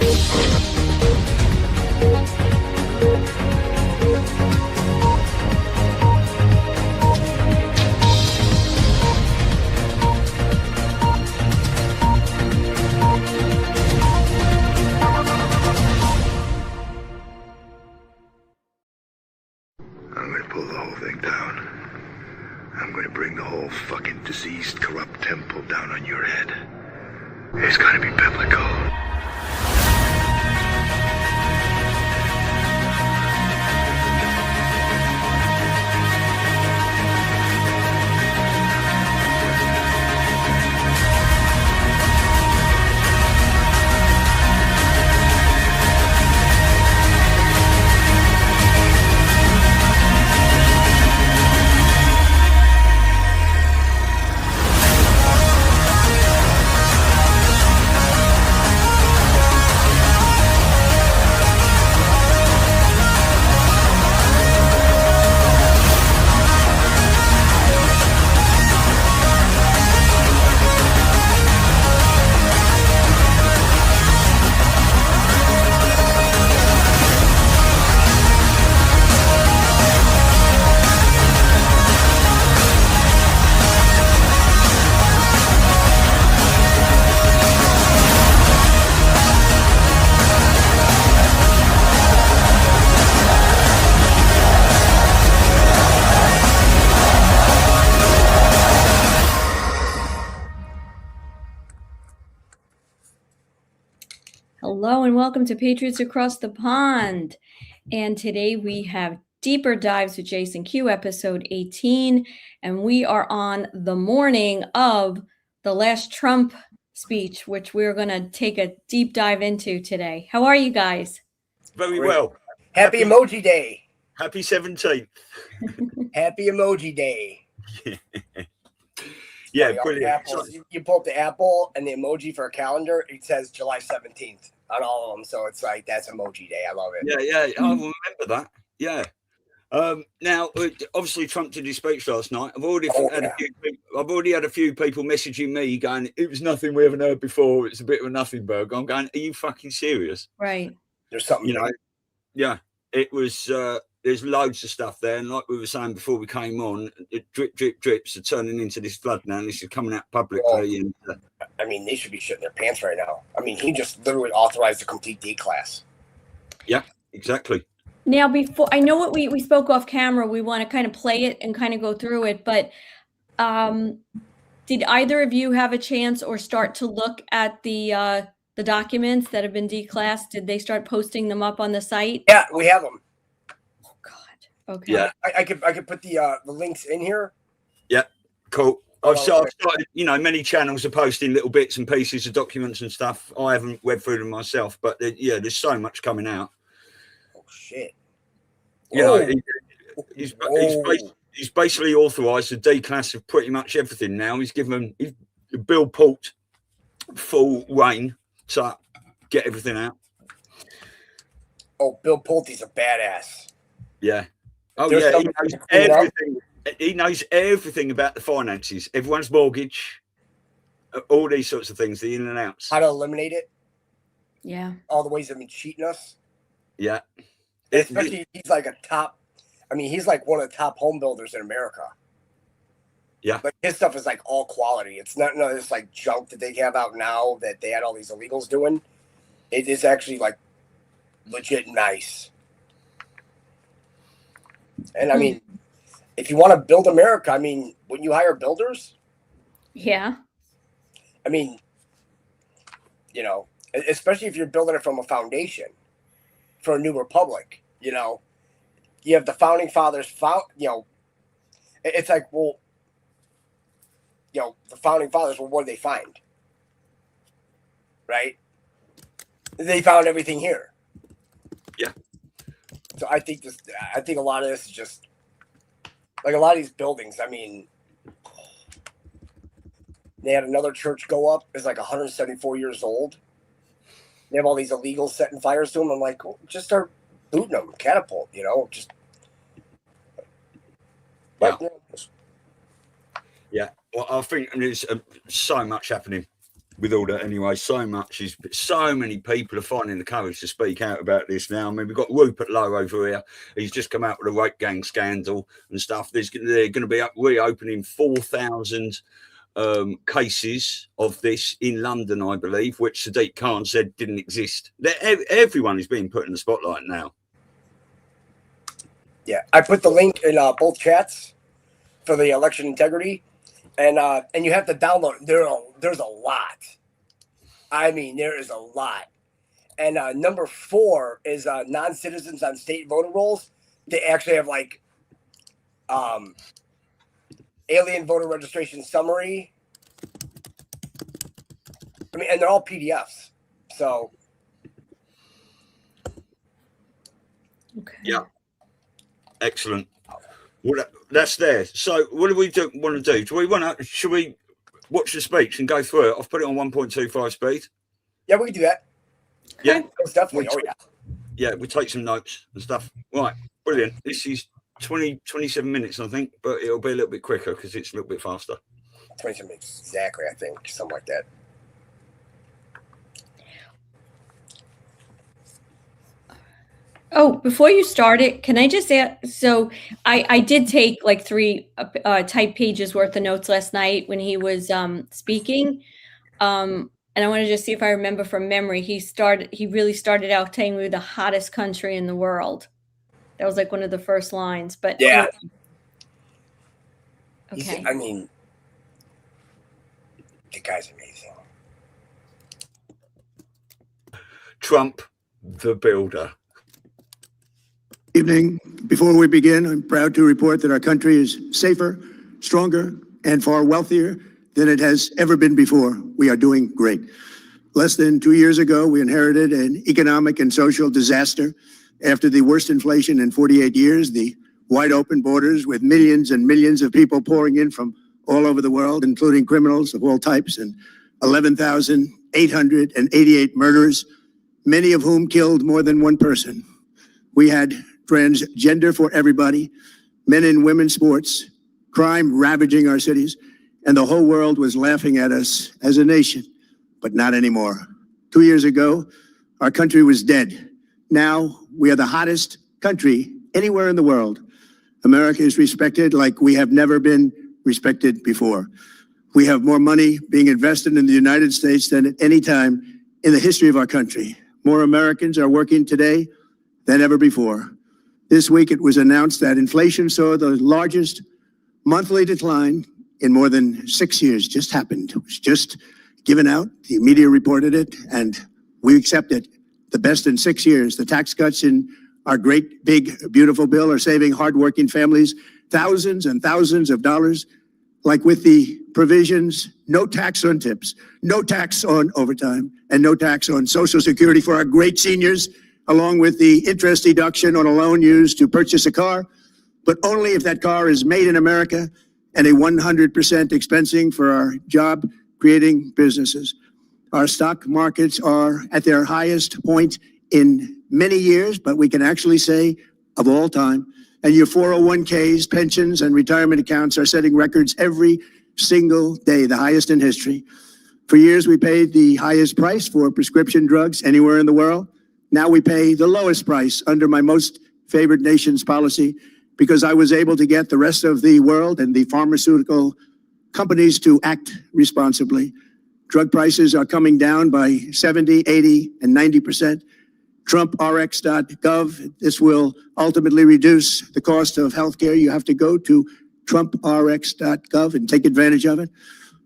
I'm gonna pull the whole thing down. I'm gonna bring the whole fucking diseased, corrupt temple down on your head. It's gonna be biblical. Hello and welcome to Patriots Across the Pond. And today we have Deeper Dives with Jason Q, episode 18. And we are on the morning of the last Trump speech, which we're going to take a deep dive into today. How are you guys? Very well. Happy Emoji Day. Happy 17th. Happy Emoji Day. Yeah, brilliant. You pull up the Apple and the emoji for a calendar, it says July 17th on all of them. So it's like, that's Emoji Day. I love it. Yeah, I remember that. Yeah. Now, obviously, Trump did his speech last night. I've already had a few people messaging me going, it was nothing we haven't heard before. It's a bit of a nothing burger. I'm going, are you fucking serious? Right. There's something, Yeah, it was. There's loads of stuff there, and like we were saying before we came on, it drips are turning into this flood now, and this is coming out publicly. I mean, they should be shitting their pants right now. I mean, he just literally authorized a complete D class. Yeah, exactly. Now, before I know what we spoke off camera, we want to kind of play it and kind of go through it. But did either of you have a chance or start to look at the documents that have been declassed? Did they start posting them up on the site? Yeah, we have them. Oh God. Okay. Yeah, I could put the links in here. Yeah, cool. I've started, many channels are posting little bits and pieces of documents and stuff. I haven't read through them myself, but there's so much coming out. Oh shit! He's basically authorised the declass of pretty much everything now. He's given Bill Port full reign to get everything out. Oh, Bill Pulte's a badass. Yeah. Oh, yeah. He knows everything. He knows everything about the finances, everyone's mortgage, all these sorts of things, the in and outs. How to eliminate it. Yeah. All the ways they've been cheating us. Yeah. Especially he's like he's like one of the top home builders in America. Yeah. Like his stuff is like all quality. It's not none of this like junk that they have out now that they had all these illegals doing. It is actually like legit nice. And I mean, if you want to build America, I mean, when you hire builders, yeah. I mean, especially if you're building it from a foundation for a new republic, you have the founding fathers it's like, well, the founding fathers, well, what did they find? Right? They found everything here. Yeah. So I think a lot of this is just like a lot of these buildings. I mean, they had another church go up. It's like 174 years old. They have all these illegals setting fires to them. I'm like, well, just start booting them, catapult, just. Yeah. Well, I think there's so much happening. with all that anyway. So many people are finding the courage to speak out about this now. I mean, we've got Rupert Lowe over here. He's just come out with a rape gang scandal and stuff. They're going to be reopening 4,000 cases of this in London, I believe, which Sadiq Khan said didn't exist. Everyone is being put in the spotlight now. Yeah, I put the link in both chats for the election integrity, and you have to download. There's a lot. I mean, there is a lot. And number 4 is non-citizens on state voter rolls. They actually have like alien voter registration summary. I mean, and they're all PDFs. So, Okay. Yeah. Excellent. Well, that's there. So what do we want to do? Should we watch the speech and go through it? I've put it on 1.25 speed. yeah, we can do that. Yeah. Most definitely. Oh, yeah. Yeah, we take some notes and stuff. Right. Brilliant. This is 27 minutes, I think, but it'll be a little bit quicker because it's a little bit faster. 27 minutes. Exactly, I think. Something like that. Oh, before you start it, can I just add? So I did take like 3 type pages worth of notes last night when he was speaking. And I want to just see if I remember from memory. He really started out saying we're the hottest country in the world. That was like one of the first lines. But Yeah. Okay. I mean, the guy's amazing. Trump, the builder. Evening. Before we begin, I'm proud to report that our country is safer, stronger, and far wealthier than it has ever been before. We are doing great. Less than 2 years ago, we inherited an economic and social disaster after the worst inflation in 48 years, the wide open borders with millions and millions of people pouring in from all over the world, including criminals of all types, and 11,888 murders, many of whom killed more than one person. We had transgender for everybody, men and women sports, crime ravaging our cities, and the whole world was laughing at us as a nation, but not anymore. 2 years ago, our country was dead. Now we are the hottest country anywhere in the world. America is respected like we have never been respected before. We have more money being invested in the United States than at any time in the history of our country. More Americans are working today than ever before. This week, it was announced that inflation saw the largest monthly decline in more than 6 years. Just happened. It was just given out. The media reported it, and we accept it. The best in 6 years. The tax cuts in our great, big, beautiful bill are saving hardworking families thousands and thousands of dollars, like with the provisions, no tax on tips, no tax on overtime, and no tax on Social Security for our great seniors, along with the interest deduction on a loan used to purchase a car, but only if that car is made in America, and a 100% expensing for our job-creating businesses. Our stock markets are at their highest point in many years, but we can actually say of all time. And your 401ks, pensions, and retirement accounts are setting records every single day, the highest in history. For years, we paid the highest price for prescription drugs anywhere in the world. Now we pay the lowest price under my most favored nation's policy because I was able to get the rest of the world and the pharmaceutical companies to act responsibly. Drug prices are coming down by 70, 80, and 90%. TrumpRx.gov. This will ultimately reduce the cost of healthcare. You have to go to TrumpRx.gov and take advantage of it.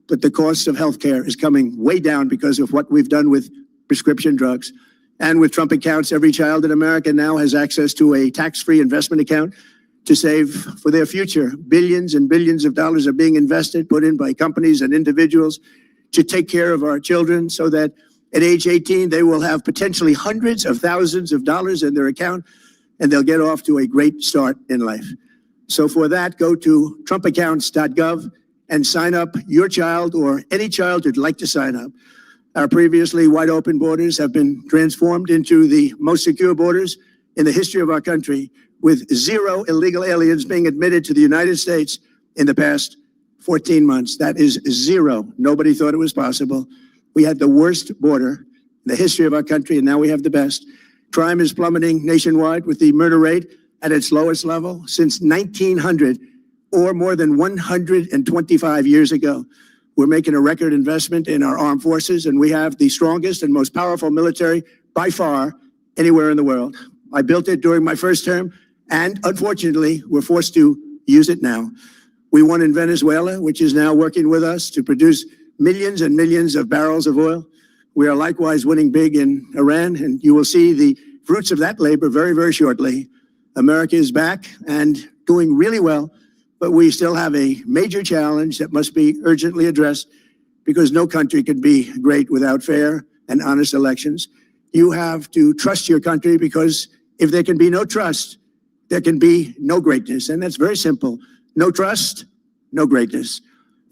But the cost of healthcare is coming way down because of what we've done with prescription drugs. And with Trump accounts, every child in America now has access to a tax-free investment account to save for their future. Billions and billions of dollars are being invested, put in by companies and individuals to take care of our children so that at age 18, they will have potentially hundreds of thousands of dollars in their account, and they'll get off to a great start in life. So for that, go to TrumpAccounts.gov and sign up your child or any child who'd like to sign up. Our previously wide open borders have been transformed into the most secure borders in the history of our country, with 0 illegal aliens being admitted to the United States in the past 14 months. That is 0. Nobody thought it was possible. We had the worst border in the history of our country, and now we have the best. Crime is plummeting nationwide with the murder rate at its lowest level since 1900, or more than 125 years ago. We're making a record investment in our armed forces, and we have the strongest and most powerful military by far anywhere in the world. I built it during my first term, and unfortunately, we're forced to use it now. We won in Venezuela, which is now working with us to produce millions and millions of barrels of oil. We are likewise winning big in Iran, and you will see the fruits of that labor very, very shortly. America is back and doing really well, but we still have a major challenge that must be urgently addressed, because no country can be great without fair and honest elections. You have to trust your country, because if there can be no trust, there can be no greatness. And that's very simple. No trust, no greatness.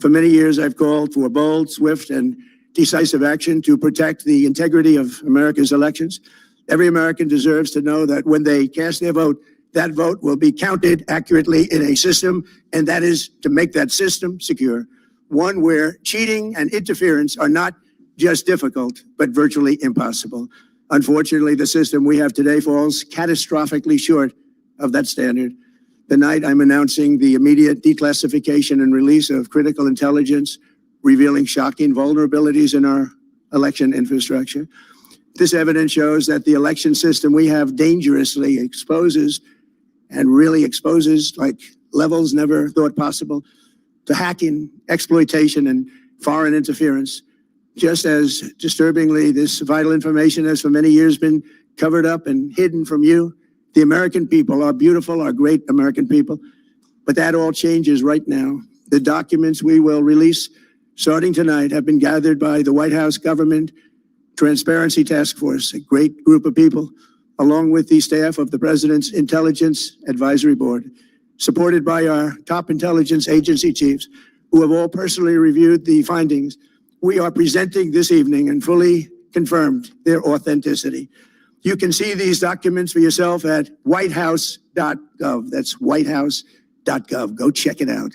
For many years, I've called for bold, swift, and decisive action to protect the integrity of America's elections. Every American deserves to know that when they cast their vote, that vote will be counted accurately in a system, and that is to make that system secure. One where cheating and interference are not just difficult, but virtually impossible. Unfortunately, the system we have today falls catastrophically short of that standard. Tonight, I'm announcing the immediate declassification and release of critical intelligence, revealing shocking vulnerabilities in our election infrastructure. This evidence shows that the election system we have dangerously exposes, and really exposes like levels never thought possible, to hacking, exploitation, and foreign interference. Just as disturbingly, this vital information has for many years been covered up and hidden from you, the American people, our beautiful, our great American people. But that all changes right now. The documents we will release starting tonight have been gathered by the White House Government Transparency Task Force, a great group of people, along with the staff of the President's Intelligence Advisory Board, supported by our top intelligence agency chiefs, who have all personally reviewed the findings we are presenting this evening and fully confirmed their authenticity. You can see these documents for yourself at whitehouse.gov. That's whitehouse.gov. Go check it out.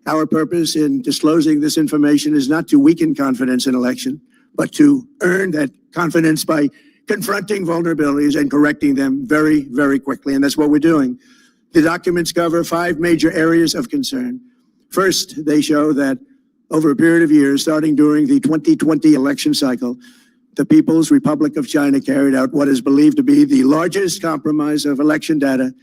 Our purpose in disclosing this information is not to weaken confidence in election, but to earn that confidence by confronting vulnerabilities and correcting them very, very quickly. And that's what we're doing. The documents cover 5 major areas of concern. First, they show that over a period of years, starting during the 2020 election cycle, the People's Republic of China carried out what is believed to be the largest compromise of election data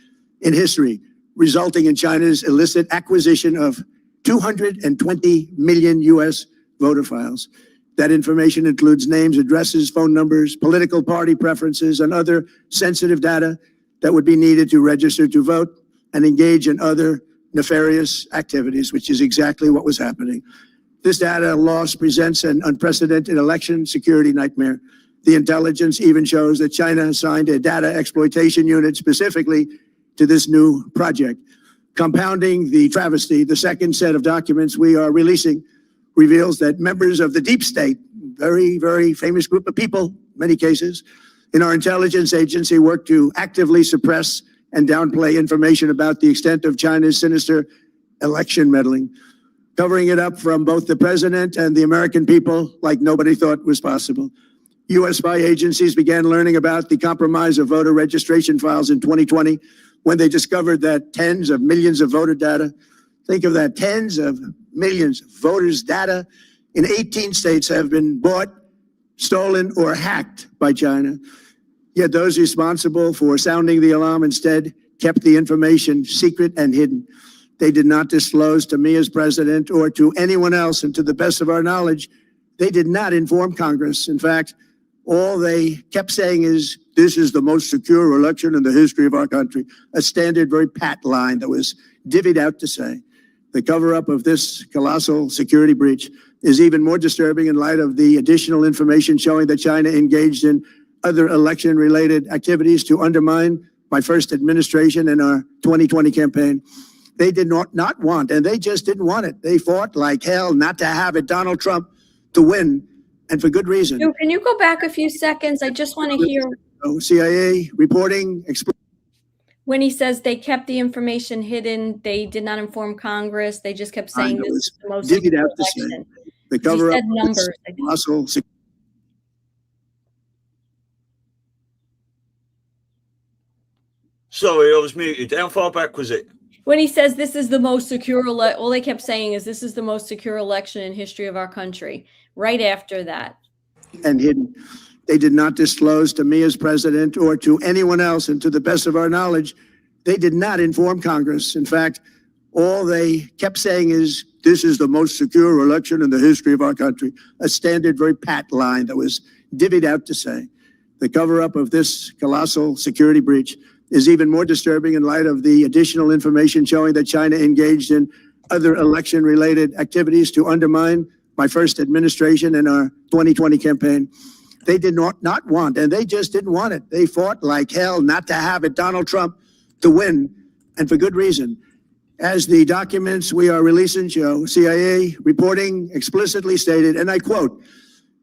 in history, resulting in China's illicit acquisition of 220 million U.S. voter files. That information includes names, addresses, phone numbers, political party preferences, and other sensitive data that would be needed to register to vote and engage in other nefarious activities, which is exactly what was happening. This data loss presents an unprecedented election security nightmare. The intelligence even shows that China assigned a data exploitation unit specifically to this new project. Compounding the travesty, the second set of documents we are releasing reveals that members of the deep state, very, very famous group of people, many cases, in our intelligence agency work to actively suppress and downplay information about the extent of China's sinister election meddling, covering it up from both the president and the American people like nobody thought was possible. U.S. spy agencies began learning about the compromise of voter registration files in 2020 when they discovered that tens of millions of voter data, think of that, tens of millions of voters' data in 18 states have been bought, stolen, or hacked by China. Yet those responsible for sounding the alarm instead kept the information secret and hidden. They did not disclose to me as president or to anyone else, and to the best of our knowledge, they did not inform Congress. In fact, all they kept saying is, this is the most secure election in the history of our country, a standard, very pat line that was divvied out to say. The cover-up of this colossal security breach is even more disturbing in light of the additional information showing that China engaged in other election-related activities to undermine my first administration and our 2020 campaign. They did not want, and they just didn't want it. They fought like hell not to have it, Donald Trump, to win, and for good reason. Can you go back a few seconds? I just want to hear. CIA reporting. When he says they kept the information hidden, they did not inform Congress. They just kept saying this is the most secure election. The cover-up numbers. Sorry, I was muted. How far back was it? When he says this is the most secure all they kept saying is this is the most secure election in history of our country. Right after that. And hidden. They did not disclose to me as president or to anyone else, and to the best of our knowledge, they did not inform Congress. In fact, all they kept saying is, this is the most secure election in the history of our country. A standard, very pat line that was divvied out to say. The cover-up of this colossal security breach is even more disturbing in light of the additional information showing that China engaged in other election-related activities to undermine my first administration and our 2020 campaign. They did not want, and they just didn't want it. They fought like hell not to have it, Donald Trump, to win, and for good reason. As the documents we are releasing show, CIA reporting explicitly stated, and I quote,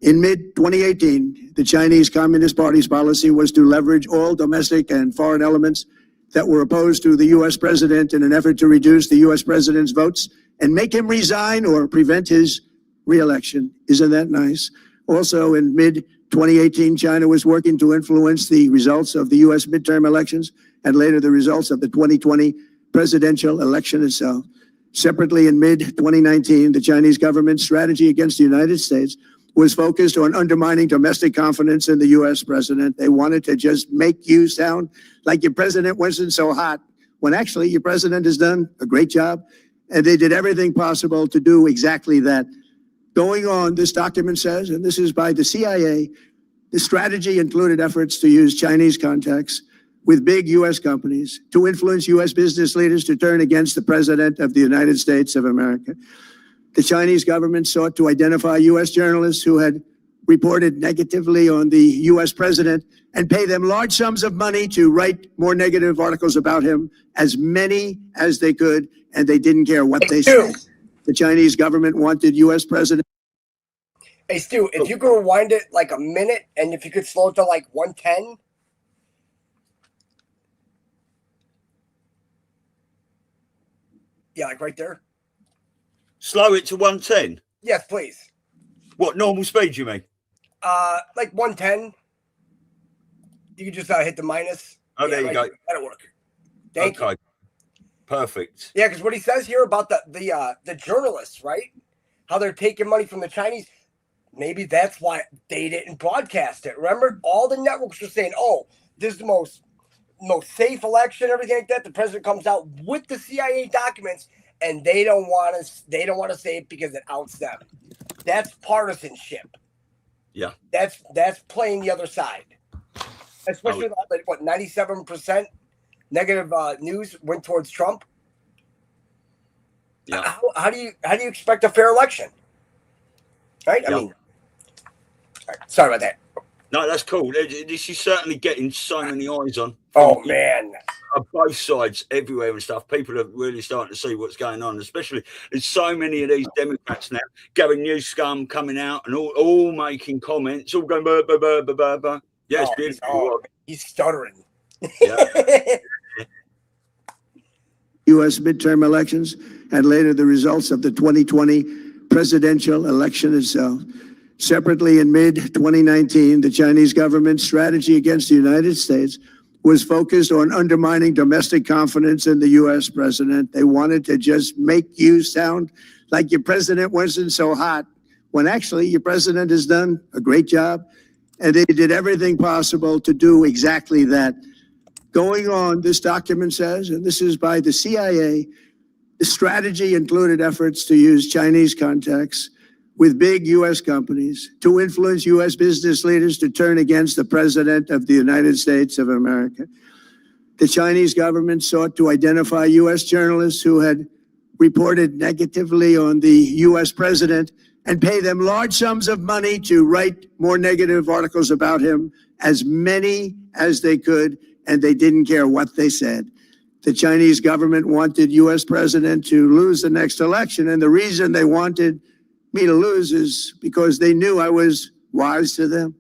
in mid-2018, the Chinese Communist Party's policy was to leverage all domestic and foreign elements that were opposed to the U.S. president in an effort to reduce the U.S. president's votes and make him resign or prevent his re-election. Isn't that nice? Also, in mid-2018, China was working to influence the results of the U.S. midterm elections and later the results of the 2020 presidential election itself. Separately, in mid-2019, the Chinese government's strategy against the United States was focused on undermining domestic confidence in the U.S. president. They wanted to just make you sound like your president wasn't so hot, when actually your president has done a great job, and they did everything possible to do exactly that. Going on, this document says, and this is by the CIA, the strategy included efforts to use Chinese contacts with big U.S. companies to influence U.S. business leaders to turn against the president of the United States of America. The Chinese government sought to identify U.S. journalists who had reported negatively on the U.S. president and pay them large sums of money to write more negative articles about him, as many as they could, and they didn't care what they said. The Chinese government wanted U.S. president. Hey, Stu, if you could rewind it like a minute, and if you could slow it to like 110. Yeah, like right there. Slow it to 110. Yes, please. What, normal speed, you mean? Like 110. You can just hit the minus. Oh, there you go. That'll work. Thank you. Perfect. Yeah, because what he says here about the journalists, right? How they're taking money from the Chinese. Maybe that's why they didn't broadcast it. Remember, all the networks were saying, "Oh, this is the most safe election," everything like that. The president comes out with the CIA documents, and they don't want to say it because it outs them. That's partisanship. Yeah, that's playing the other side, especially what 97% negative news went towards Trump. Yeah. How do you expect a fair election? Right. I mean, sorry about that. No, that's cool. This is certainly getting so many eyes on. Oh, man. Both sides, everywhere and stuff. People are really starting to see what's going on, especially there's so many of these Democrats now, Gavin Newsom coming out and all making comments, all going, bah, bah, bah, bah, bah, bah. Yeah, it's beautiful. He's stuttering. Yeah. U.S. midterm elections and later the results of the 2020 presidential election itself. Separately, in mid-2019, the Chinese government's strategy against the United States was focused on undermining domestic confidence in the U.S. president. They wanted to just make you sound like your president wasn't so hot, when actually your president has done a great job, and they did everything possible to do exactly that. Going on, this document says, and this is by the CIA, the strategy included efforts to use Chinese contacts with big U.S. companies to influence U.S. business leaders to turn against the president of the United States of America. The Chinese government sought to identify U.S. journalists who had reported negatively on the U.S. president and pay them large sums of money to write more negative articles about him, as many as they could, and they didn't care what they said. The Chinese government wanted U.S. president to lose the next election, and the reason they wanted me to lose is because they knew I was wise to them,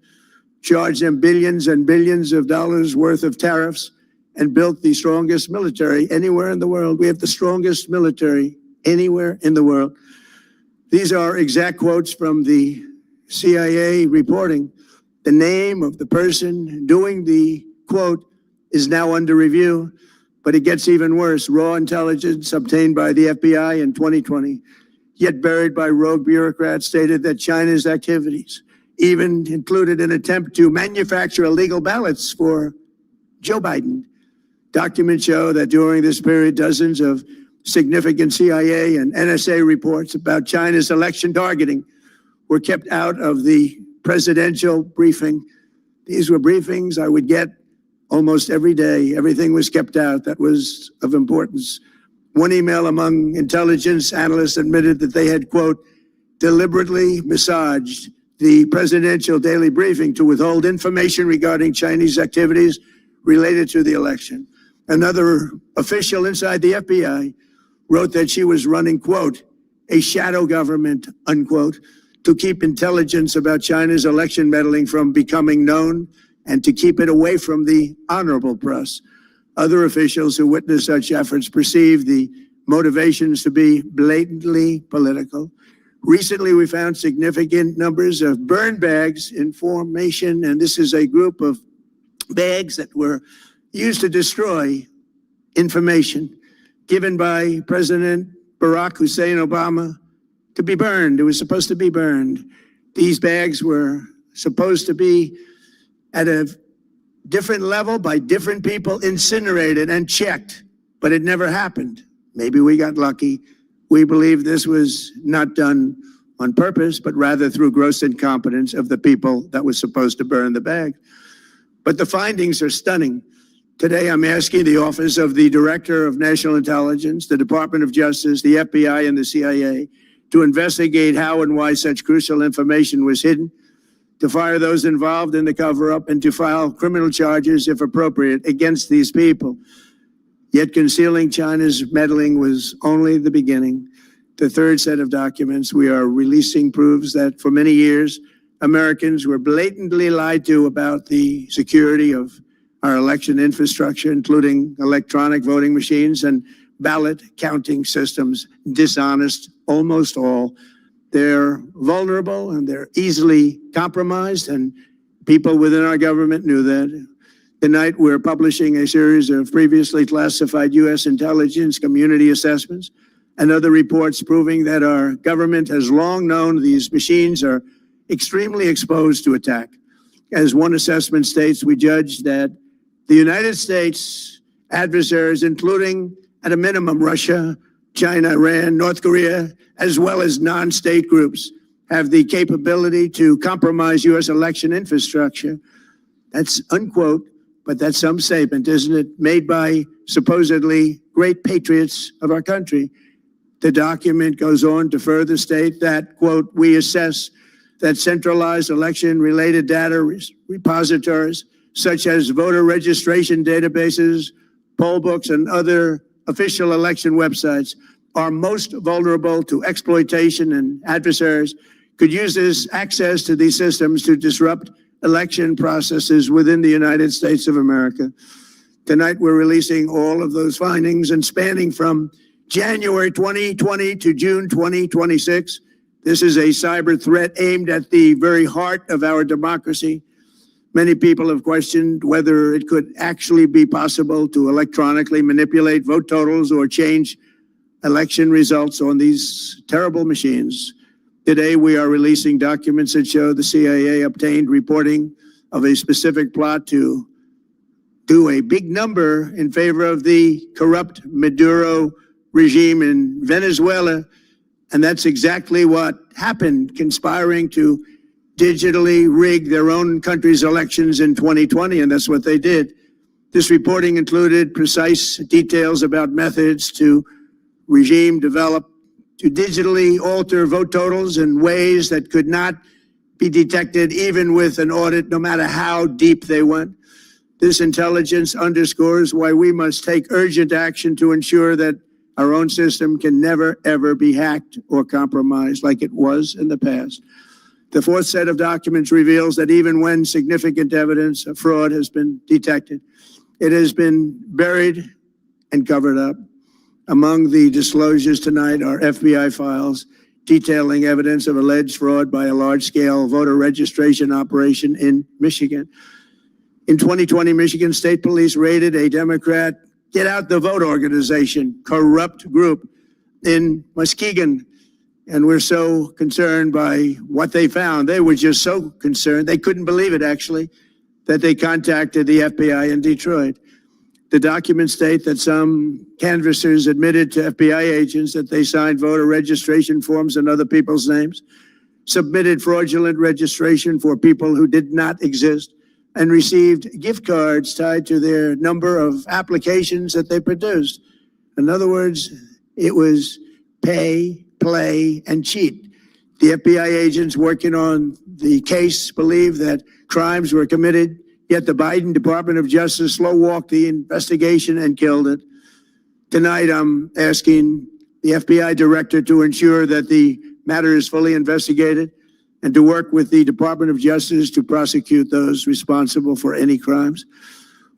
charged them billions and billions of dollars worth of tariffs, and built the strongest military anywhere in the world. We have the strongest military anywhere in the world. These are exact quotes from the CIA reporting. The name of the person doing the quote is now under review, but it gets even worse. Raw intelligence obtained by the FBI in 2020, yet buried by rogue bureaucrats, stated that China's activities even included an attempt to manufacture illegal ballots for Joe Biden. Documents show that during this period, dozens of significant CIA and NSA reports about China's election targeting were kept out of the presidential briefing. These were briefings I would get almost every day. Everything was kept out that was of importance. One email among intelligence analysts admitted that they had, quote, deliberately massaged the presidential daily briefing to withhold information regarding Chinese activities related to the election. Another official inside the FBI wrote that she was running, quote, a shadow government, unquote, to keep intelligence about China's election meddling from becoming known and to keep it away from the honorable press. Other officials who witnessed such efforts perceived the motivations to be blatantly political. Recently, we found significant numbers of burn bags in formation, and this is a group of bags that were used to destroy information given by President Barack Hussein Obama to be burned. It was supposed to be burned. These bags were supposed to be at a different level by different people, incinerated and checked, but it never happened. Maybe we got lucky. We believe this was not done on purpose, but rather through gross incompetence of the people that was supposed to burn the bag. But the findings are stunning. Today, I'm asking the Office of the Director of National Intelligence, the Department of Justice, the FBI, and the CIA to investigate how and why such crucial information was hidden, to fire those involved in the cover-up, and to file criminal charges, if appropriate, against these people. Yet concealing China's meddling was only the beginning. The third set of documents we are releasing proves that for many years, Americans were blatantly lied to about the security of our election infrastructure, including electronic voting machines and ballot counting systems. Dishonest, almost all. They're vulnerable and they're easily compromised, and people within our government knew that. Tonight, we're publishing a series of previously classified U.S. intelligence community assessments and other reports proving that our government has long known these machines are extremely exposed to attack. As one assessment states, we judge that the United States adversaries, including at a minimum Russia, China, Iran, North Korea, as well as non-state groups, have the capability to compromise U.S. election infrastructure. That's unquote, but that's some statement, isn't it? Made by supposedly great patriots of our country. The document goes on to further state that, quote, we assess that centralized election-related data repositories, such as voter registration databases, poll books, and other official election websites, are most vulnerable to exploitation, and adversaries could use this access to these systems to disrupt election processes within the United States of America. Tonight, we're releasing all of those findings, and spanning from January 2020 to June 2026. This is a cyber threat aimed at the very heart of our democracy. Many people have questioned whether it could actually be possible to electronically manipulate vote totals or change election results on these terrible machines. Today, we are releasing documents that show the CIA obtained reporting of a specific plot to do a big number in favor of the corrupt Maduro regime in Venezuela. And that's exactly what happened, conspiring to digitally rig their own country's elections in 2020, and that's what they did. This reporting included precise details about methods to regime develop to digitally alter vote totals in ways that could not be detected even with an audit, no matter how deep they went. This intelligence underscores why we must take urgent action to ensure that our own system can never, ever be hacked or compromised like it was in the past. The fourth set of documents reveals that even when significant evidence of fraud has been detected, it has been buried and covered up. Among the disclosures tonight are FBI files detailing evidence of alleged fraud by a large-scale voter registration operation in Michigan. In 2020, Michigan State Police raided a Democrat Get Out the Vote organization, corrupt group in Muskegon. And we're so concerned by what they found. They were just so concerned. They couldn't believe it, actually, that they contacted the FBI in Detroit. The documents state that some canvassers admitted to FBI agents that they signed voter registration forms in other people's names, submitted fraudulent registration for people who did not exist, and received gift cards tied to their number of applications that they produced. In other words, it was pay, play, and cheat. The FBI agents working on the case believe that crimes were committed, yet the Biden Department of Justice slow-walked the investigation and killed it. Tonight, I'm asking the FBI director to ensure that the matter is fully investigated and to work with the Department of Justice to prosecute those responsible for any crimes.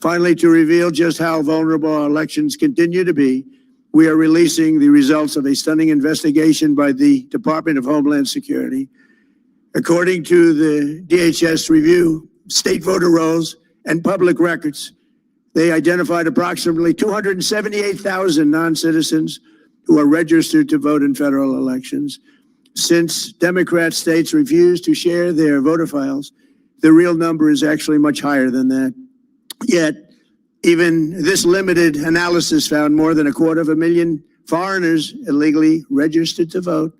Finally, to reveal just how vulnerable our elections continue to be, we are releasing the results of a stunning investigation by the Department of Homeland Security. According to the DHS review, state voter rolls and public records, they identified approximately 278,000 non-citizens who are registered to vote in federal elections. Since Democrat states refuse to share their voter files, the real number is actually much higher than that. Yet, even this limited analysis found more than 250,000 foreigners illegally registered to vote.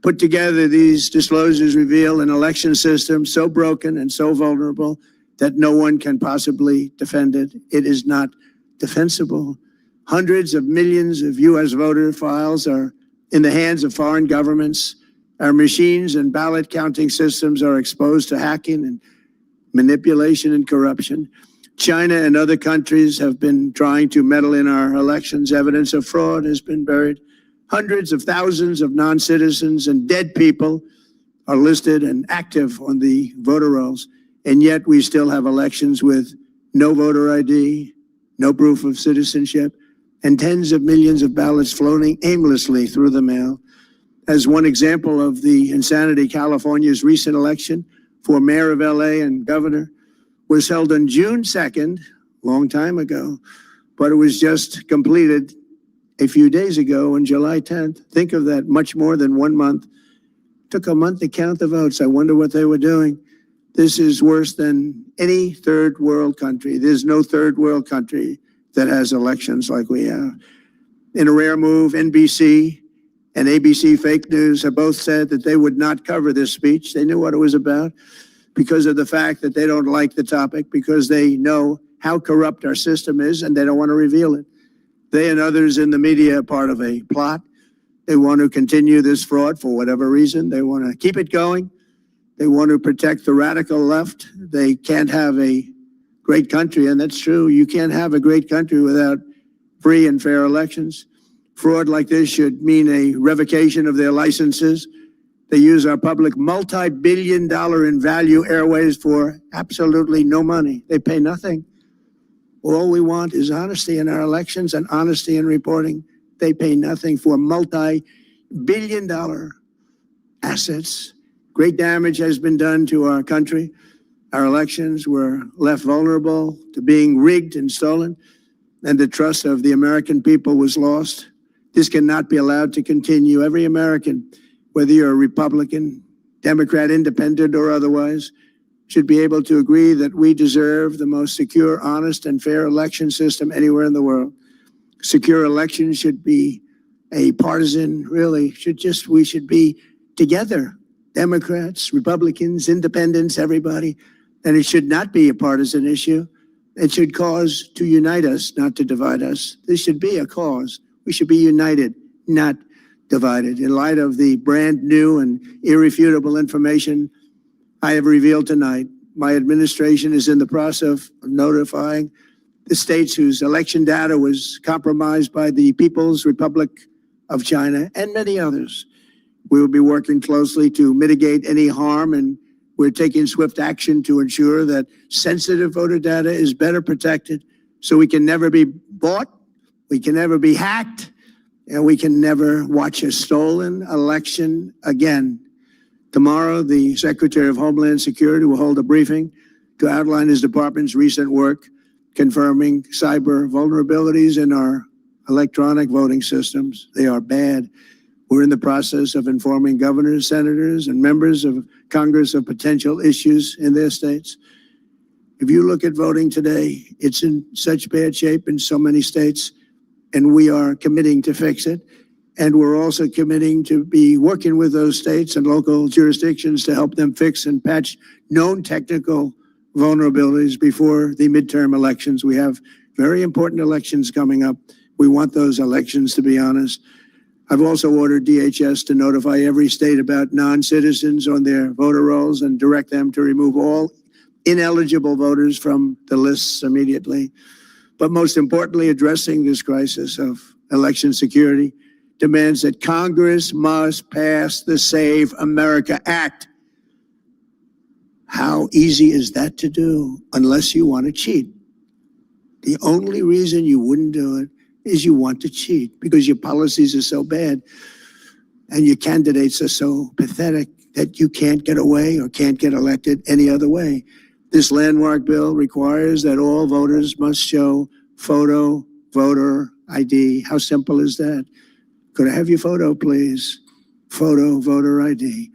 Put together, these disclosures reveal an election system so broken and so vulnerable that no one can possibly defend it. It is not defensible. Hundreds of millions of U.S. voter files are in the hands of foreign governments. Our machines and ballot counting systems are exposed to hacking and manipulation and corruption. China and other countries have been trying to meddle in our elections. Evidence of fraud has been buried. Hundreds of thousands of non-citizens and dead people are listed and active on the voter rolls. And yet we still have elections with no voter ID, no proof of citizenship, and tens of millions of ballots floating aimlessly through the mail. As one example of the insanity, California's recent election for mayor of LA and governor was held on June 2nd, long time ago, but it was just completed a few days ago on July 10th. Think of that, much more than 1 month. Took a month to count the votes. I wonder what they were doing. This is worse than any third world country. There's no third world country that has elections like we have. In a rare move, NBC and ABC Fake News have both said that they would not cover this speech. They knew what it was about because of the fact that they don't like the topic, because they know how corrupt our system is and they don't want to reveal it. They and others in the media are part of a plot. They want to continue this fraud for whatever reason. They want to keep it going. They want to protect the radical left. They can't have a great country, and that's true. You can't have a great country without free and fair elections. Fraud like this should mean a revocation of their licenses. They use our public multi-billion-dollar in value airways for absolutely no money. They pay nothing. All we want is honesty in our elections and honesty in reporting. They pay nothing for multi-billion-dollar assets. Great damage has been done to our country. Our elections were left vulnerable to being rigged and stolen, and the trust of the American people was lost. This cannot be allowed to continue. Every American, whether you're a Republican, Democrat, Independent, or otherwise, should be able to agree that we deserve the most secure, honest, and fair election system anywhere in the world. Secure elections should be a partisan, we should be together. Democrats, Republicans, Independents, everybody. And it should not be a partisan issue. It should cause to unite us, not to divide us. This should be a cause. We should be united, not divided. In light of the brand new and irrefutable information I have revealed tonight, my administration is in the process of notifying the states whose election data was compromised by the People's Republic of China and many others. We will be working closely to mitigate any harm, and we're taking swift action to ensure that sensitive voter data is better protected so we can never be bought, we can never be hacked, and we can never watch a stolen election again. Tomorrow, the Secretary of Homeland Security will hold a briefing to outline his department's recent work confirming cyber vulnerabilities in our electronic voting systems. They are bad. We're in the process of informing governors, senators, and members of Congress of potential issues in their states. If you look at voting today, it's in such bad shape in so many states, and we are committing to fix it. And we're also committing to be working with those states and local jurisdictions to help them fix and patch known technical vulnerabilities before the midterm elections. We have very important elections coming up. We want those elections to be honest. I've also ordered DHS to notify every state about non-citizens on their voter rolls and direct them to remove all ineligible voters from the lists immediately. But most importantly, addressing this crisis of election security demands that Congress must pass the Save America Act. How easy is that to do unless you want to cheat? The only reason you wouldn't do it is you want to cheat because your policies are so bad and your candidates are so pathetic that you can't get away or can't get elected any other way. This landmark bill requires that all voters must show photo voter ID. How simple is that? Could I have your photo, please? Photo voter ID.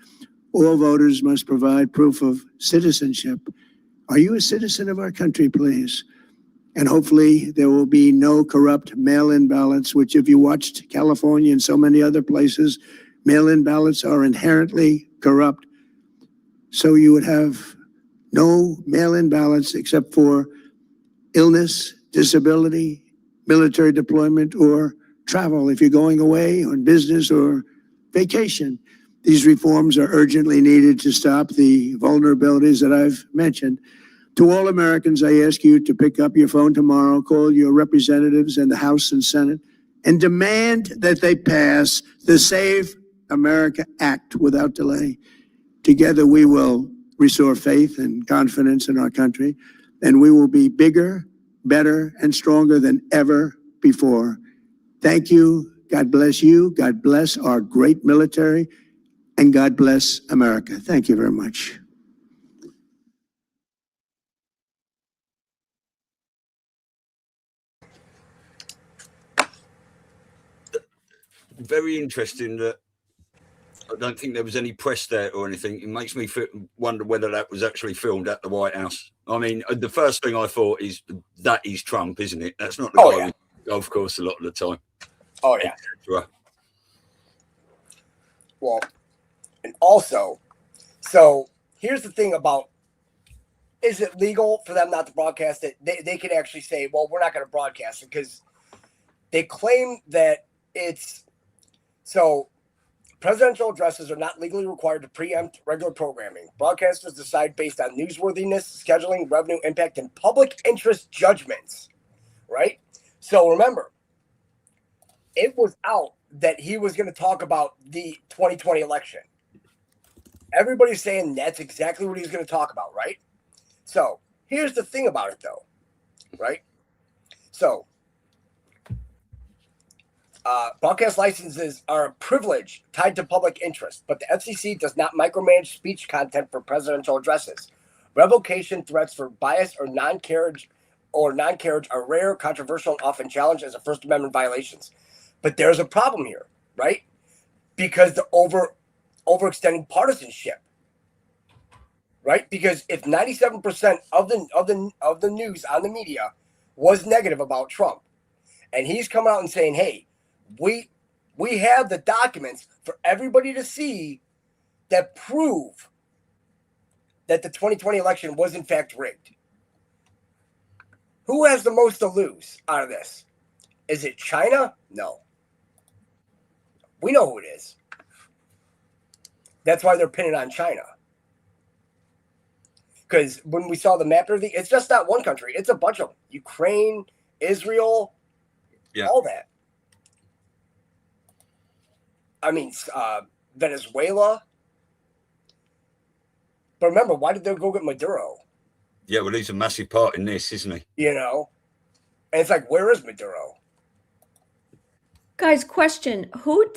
All voters must provide proof of citizenship. Are you a citizen of our country, please? And hopefully there will be no corrupt mail-in ballots, which if you watched California and so many other places, mail-in ballots are inherently corrupt. So you would have no mail-in ballots except for illness, disability, military deployment, or travel if you're going away on business or vacation. These reforms are urgently needed to stop the vulnerabilities that I've mentioned. To all Americans, I ask you to pick up your phone tomorrow, call your representatives in the House and Senate, and demand that they pass the Save America Act without delay. Together, we will restore faith and confidence in our country, and we will be bigger, better, and stronger than ever before. Thank you. God bless you. God bless our great military, and God bless America. Thank you very much. Very interesting that I don't think there was any press there or anything. It makes me wonder whether that was actually filmed at the White House. I mean, the first thing I thought is that is Trump, isn't it? That's not the guy with the golf course a lot of the time. Oh, yeah. Well, and also, so here's the thing about, is it legal for them not to broadcast it? They could actually say, well, we're not going to broadcast it because they claim that it's, so presidential addresses are not legally required to preempt regular programming. Broadcasters decide based on newsworthiness, scheduling, revenue impact, and public interest judgments, right? So remember, it was out that he was going to talk about the 2020 election. Everybody's saying that's exactly what he's going to talk about, right? So here's the thing about it, though, right? So broadcast licenses are a privilege tied to public interest, but the FCC does not micromanage speech content for presidential addresses. Revocation threats for bias or non-carriage are rare, controversial, and often challenged as a First Amendment violations. But there's a problem here, right? Because the overextending partisanship, right? Because if 97% of the news on the media was negative about Trump, and he's coming out and saying, "Hey, we have the documents for everybody to see that prove that the 2020 election was in fact rigged." Who has the most to lose out of this? Is it China? No. We know who it is. That's why they're pinning on China. Because when we saw the map, it's just not one country. It's a bunch of them. Ukraine, Israel, all that. I mean, Venezuela. But remember, why did they go get Maduro? Yeah, well, he's a massive part in this, isn't he? You know? And it's like, where is Maduro? Guys, question. Who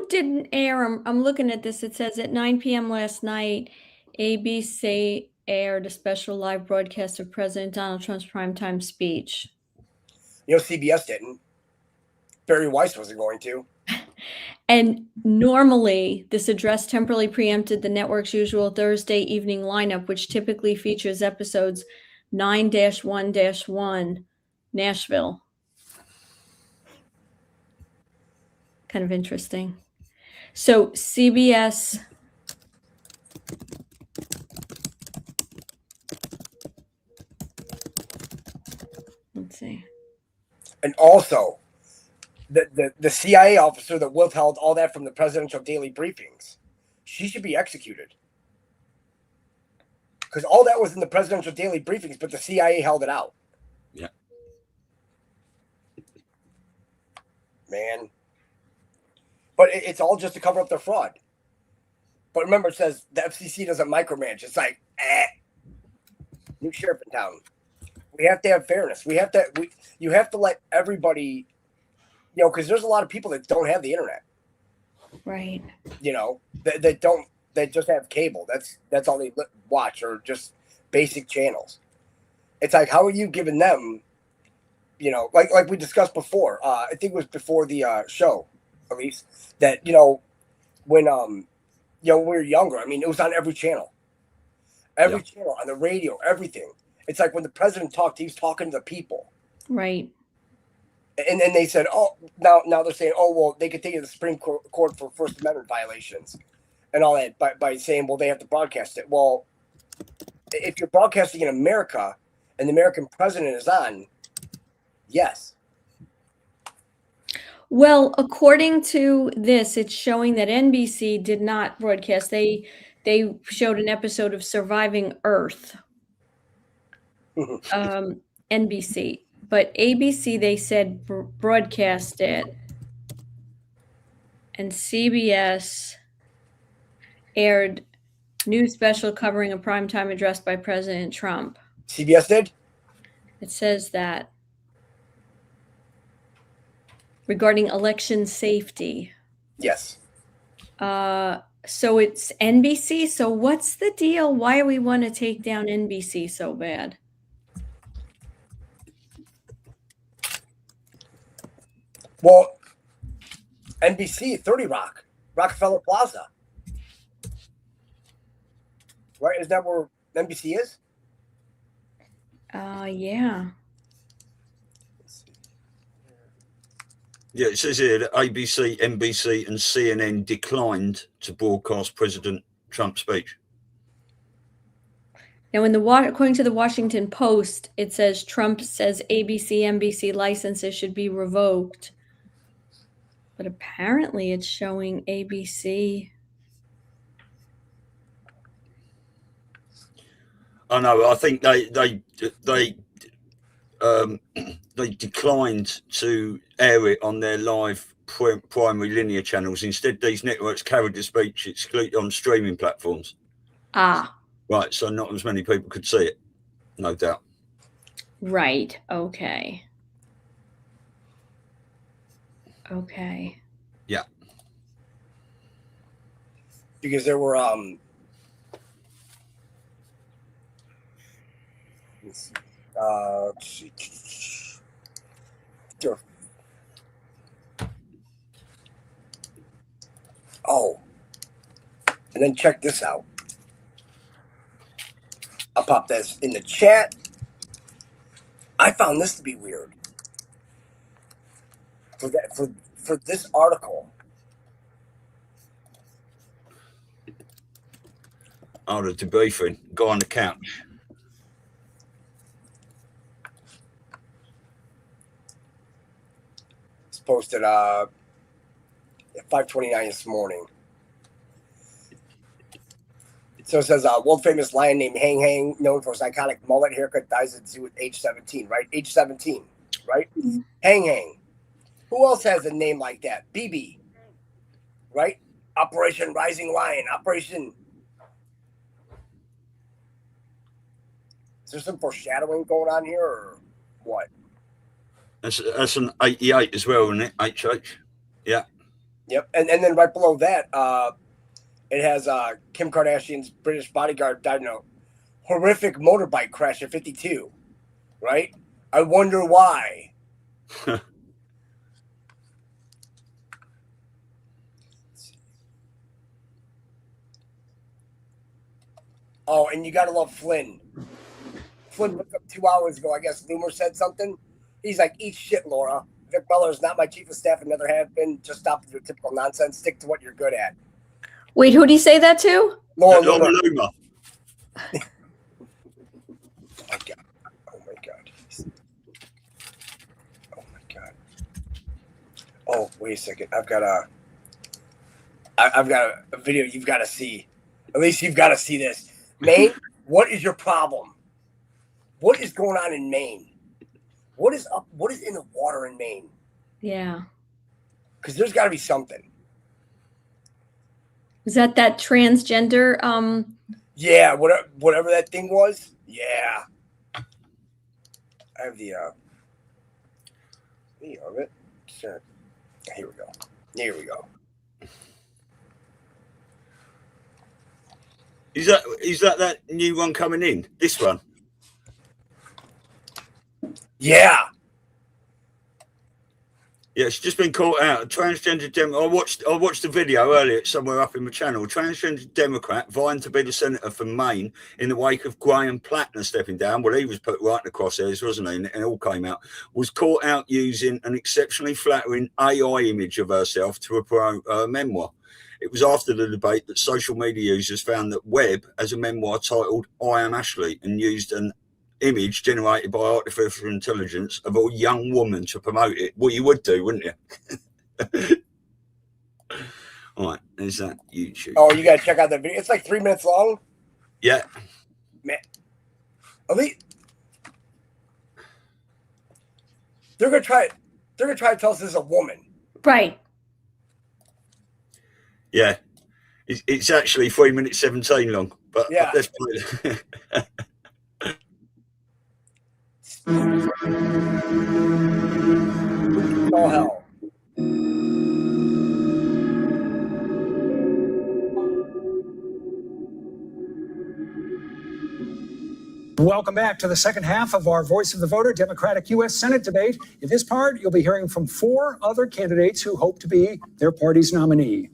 didn't air? I'm looking at this. It says at 9 p.m. last night, ABC aired a special live broadcast of President Donald Trump's primetime speech. You know, CBS didn't. Barry Weiss wasn't going to. And normally, this address temporarily preempted the network's usual Thursday evening lineup, which typically features episodes 9-1-1 Nashville. Kind of interesting. So CBS... Let's see. And also, the CIA officer that withheld all that from the presidential daily briefings, she should be executed. Because all that was in the presidential daily briefings, but the CIA held it out. Yeah. Man. But it's all just to cover up their fraud. But remember, it says the FCC doesn't micromanage. It's like, new sheriff in town. We have to have fairness. You have to let everybody, you know, because there's a lot of people that don't have the internet. Right. You know, that just have cable. That's all they watch, or just basic channels. It's like, how are you giving them, you know, like we discussed before, I think it was before the show, at least, that, you know, when you know, we were younger, I mean, it was on every channel. Every channel, on the radio, everything. It's like when the president talked, he was talking to the people. Right. And then they said, oh, now they're saying, oh, well, they could take it to the Supreme Court for First Amendment violations and all that by saying, well, they have to broadcast it. Well, if you're broadcasting in America and the American president is on, yes. Well, according to this, it's showing that NBC did not broadcast. They showed an episode of Surviving Earth. NBC, but ABC, they said broadcast it, and CBS aired new special covering a primetime address by President Trump. CBS did? It says that regarding election safety. Yes. So it's NBC. So what's the deal? Why do we want to take down NBC so bad? Well, NBC, 30 Rock, Rockefeller Plaza. Right? Is that where NBC is? Yeah. Yeah, it says here that ABC, NBC, and CNN declined to broadcast President Trump's speech. Now, according to the Washington Post, it says Trump says ABC, NBC licenses should be revoked. But apparently it's showing ABC. I know. I think they declined to air it on their live primary linear channels. Instead, these networks carried the speech exclusively on streaming platforms. Ah. Right. So not as many people could see it. No doubt. Right. Okay. Okay. Yeah. Because there were let's see. Oh. And then check this out. I'll pop this in the chat. I found this to be weird. For this article. Oh, the debriefing. Go on the couch. It's posted at 5:29 this morning. So it says world famous lion named Hang Hang, known for his iconic mullet haircut, dies at zoo at age 17, right? Age 17, right? Mm-hmm. Hang Hang. Who else has a name like that? BB, right? Operation Rising Lion. Operation. Is there some foreshadowing going on here, or what? That's an 88 as well, isn't it? HH. Yeah. Yep. And then right below that, it has Kim Kardashian's British bodyguard died in a horrific motorbike crash at 52, right? I wonder why. Oh, and you gotta love Flynn. Flynn looked up 2 hours ago. I guess Loomer said something. He's like, "Eat shit, Laura. Vic Muller is not my chief of staff and never have been. Just stop with your typical nonsense. Stick to what you're good at." Wait, who'd he say that to? Laura Laura Loomer. Loomer. Oh my god. Oh my god. Oh my god. Oh, wait a second. I've got a video you've got to see. At least you've got to see this. Maine, what is your problem? What is going on in Maine? What is up? What is in the water in Maine? Yeah. Because there's got to be something. Is that transgender? Yeah, whatever that thing was. Yeah. I have the video of it. Sure. Here we go. Here we go. Is that new one coming in? This one? Yeah. Yeah, it's just been caught out. A transgender I watched the video earlier. It's somewhere up in my channel. Transgender Democrat vying to be the senator from Maine in the wake of Graham Plattner stepping down. Well, he was put right in the crosshairs, wasn't he? And it all came out. Was caught out using an exceptionally flattering AI image of herself to promote her memoir. It was after the debate that social media users found that Webb has a memoir titled "I Am Ashley" and used an image generated by artificial intelligence of a young woman to promote it. Well, you would do, wouldn't you? All right, there's that YouTube. Oh, you got to check out that video. It's like 3 minutes long. Yeah. Man. At least they're gonna try to tell us this is a woman. Right. Yeah. It's actually 3 minutes 17 long, but Yeah. let's play it. Oh hell. Welcome back to the second half of our Voice of the Voter Democratic U.S. Senate debate. In this part, you'll be hearing from 4 other candidates who hope to be their party's nominee.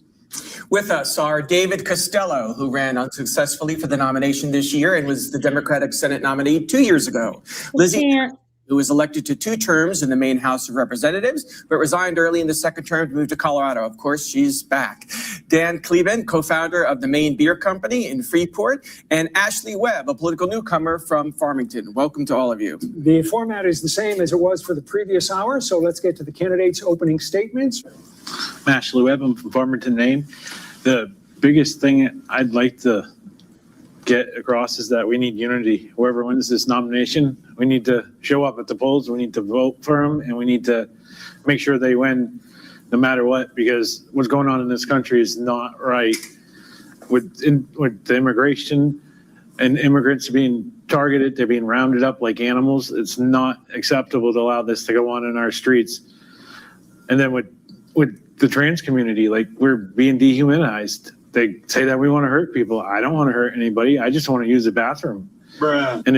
With us are David Costello, who ran unsuccessfully for the nomination this year and was the Democratic Senate nominee 2 years ago. Lizzie, who was elected to 2 terms in the Maine House of Representatives, but resigned early in the second term to move to Colorado. Of course, she's back. Dan Cleben, co-founder of the Maine Beer Company in Freeport, and Ashley Webb, a political newcomer from Farmington. Welcome to all of you. The format is the same as it was for the previous hour, so let's get to the candidates' opening statements. I'm Ashley Webb. I'm from Farmington, Maine. The biggest thing I'd like to get across is that we need unity. Whoever wins this nomination, we need to show up at the polls, we need to vote for them, and we need to make sure they win no matter what, because what's going on in this country is not right. With the immigration and immigrants being targeted, they're being rounded up like animals. It's not acceptable to allow this to go on in our streets. And then with the trans community, like, we're being dehumanized. They say that we want to hurt people. I don't want to hurt anybody. I just want to use the bathroom. Bruh. And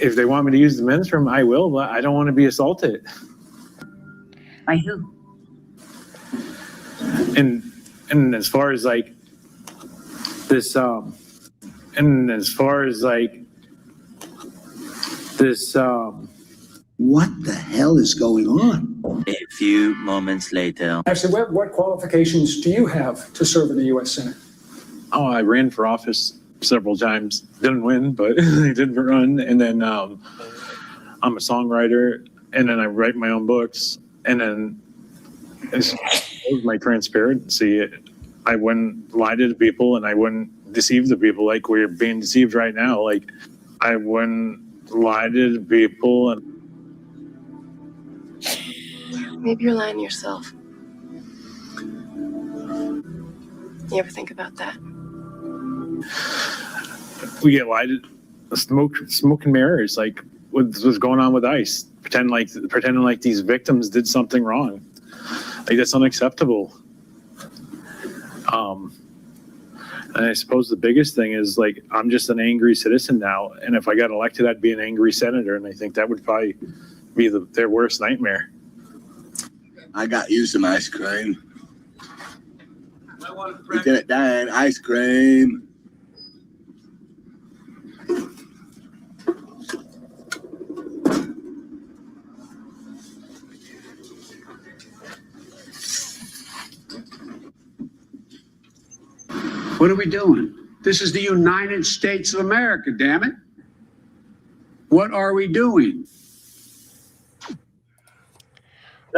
if they want me to use the men's room, I will, but I don't want to be assaulted. By who? And as far as like this, What the hell is going on? A few moments later. Ashley Webb, what qualifications do you have to serve in the U.S. Senate? Oh, I ran for office several times. Didn't win, but I did run. And then I'm a songwriter, and then I write my own books. And then as my transparency, I wouldn't lie to the people, and I wouldn't deceive the people like we're being deceived right now. Like, I wouldn't lie to the people. And maybe you're lying to yourself. You ever think about that? We get lied to, smoke and mirrors, like what's going on with ICE, pretending like these victims did something wrong. Like, that's unacceptable. And I suppose the biggest thing is, like, I'm just an angry citizen now. And if I got elected, I'd be an angry senator. And I think that would probably be their worst nightmare. I got you some ice cream. Lieutenant Dan, ice cream. What are we doing? This is the United States of America, damn it. What are we doing?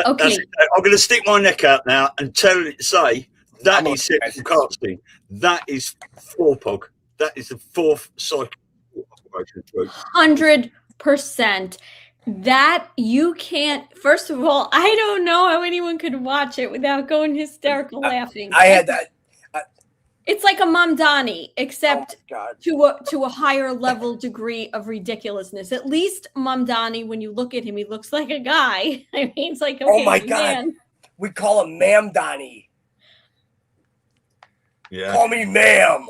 Okay. I'm going to stick my neck out now and say that is sexual casting. That is fourpog. That is the fourth cycle. 100%. That you can't. First of all, I don't know how anyone could watch it without going hysterical laughing. I had that. It's like a Mom Donnie, except to a higher level degree of ridiculousness. At least Mom Donnie, when you look at him, he looks like a guy. I mean, it's like, okay, oh my God, we call him Ma'am Donnie. Yeah, call me Ma'am.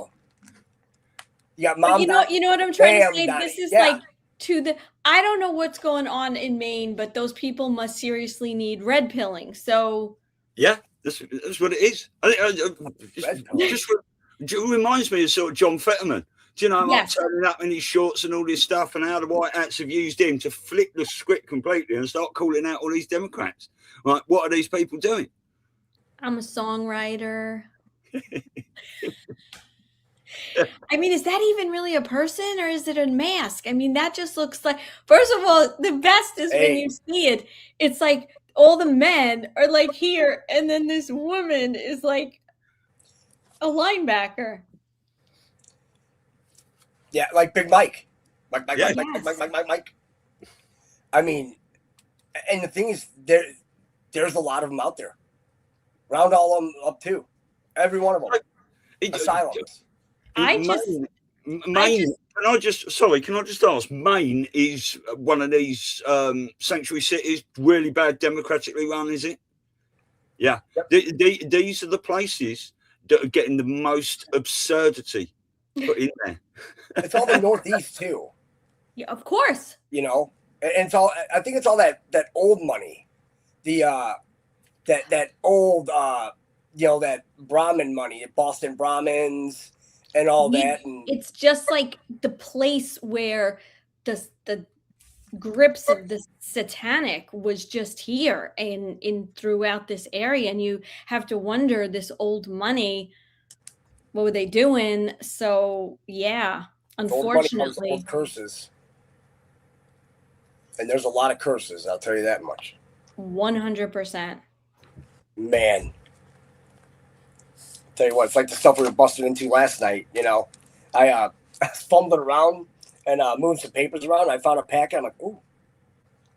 You got Mom. You know what I'm trying to say. Donnie. This is like to the. I don't know what's going on in Maine, but those people must seriously need red pilling. So yeah. That's what it is. It reminds me of sort of John Fetterman. Do you know, like turning up in his shorts and all this stuff, and how the White Hats have used him to flip the script completely and start calling out all these Democrats. Like, what are these people doing? I'm a songwriter. I mean, is that even really a person or is it a mask? I mean, that just looks like, first of all, the best is when you see it. It's like, all the men are like here, and then this woman is like a linebacker. Yeah, like Big Mike. Mike. I mean, and the thing is, there's a lot of them out there. Round all of them up too. Every one of them. Asylums. Maine. Can I just ask? Maine is one of these sanctuary cities, really bad democratically run, is it? Yeah. Yep. These are the places that are getting the most absurdity put in there. It's all the Northeast too. Yeah, of course. You know, and it's all. I think it's all that old money, that old that Brahmin money, Boston Brahmins. And all that, and it's just like the place where the grips of the satanic was just here and in throughout this area, and you have to wonder, this old money, what were they doing? So yeah, unfortunately, old curses, and there's a lot of curses. I'll tell you that much. 100%. Man. Tell you what, it's like the stuff we were busted into last night. You know, I fumbled around and moved some papers around. And I found a packet. I'm like,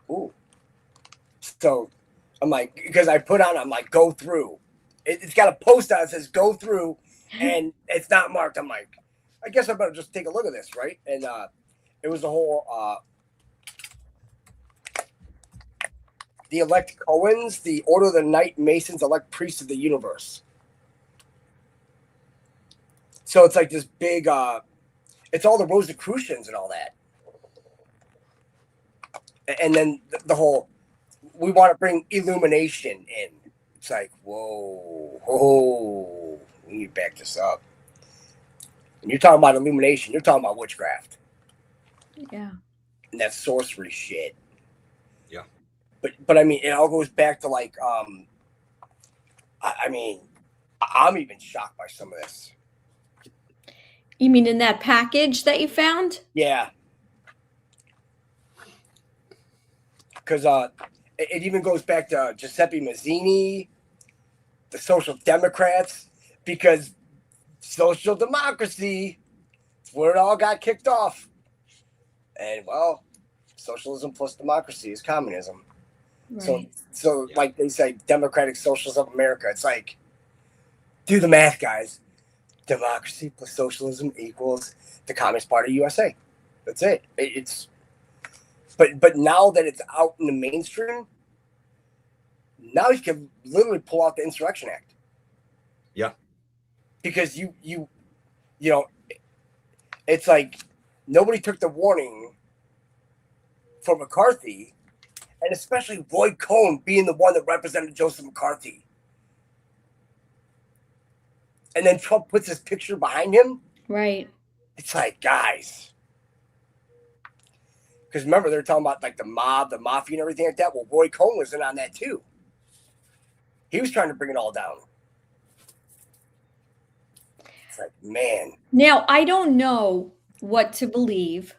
ooh. So I'm like, because I put on, I'm like, go through. It's got a post on it that says go through, and it's not marked. I'm like, I guess I better just take a look at this, right? And it was the whole the elect Cohens, the Order of the Night Masons elect priests of the universe. So it's like this big, it's all the Rosicrucians and all that. And then the whole, we want to bring illumination in. It's like, whoa, we need to back this up. When you're talking about illumination, you're talking about witchcraft. Yeah. And that's sorcery shit. Yeah. But I mean, it all goes back to like, I mean, I'm even shocked by some of this. You mean in that package that you found? Yeah. Because it even goes back to Giuseppe Mazzini, the Social Democrats, because social democracy is where it all got kicked off. And, well, socialism plus democracy is communism. Right. So like they say, Democratic Socialism of America. It's like, do the math, guys. Democracy plus socialism equals the Communist Party USA. That's it. But now that it's out in the mainstream, now you can literally pull out the Insurrection Act. Yeah. Because you you know, it's like nobody took the warning from McCarthy, and especially Roy Cohn being the one that represented Joseph McCarthy. And then Trump puts his picture behind him. Right. It's like, guys. Because remember, they're talking about like the mob, the mafia, and everything like that. Well, Roy Cohn was in on that too. He was trying to bring it all down. It's like, man. Now, I don't know what to believe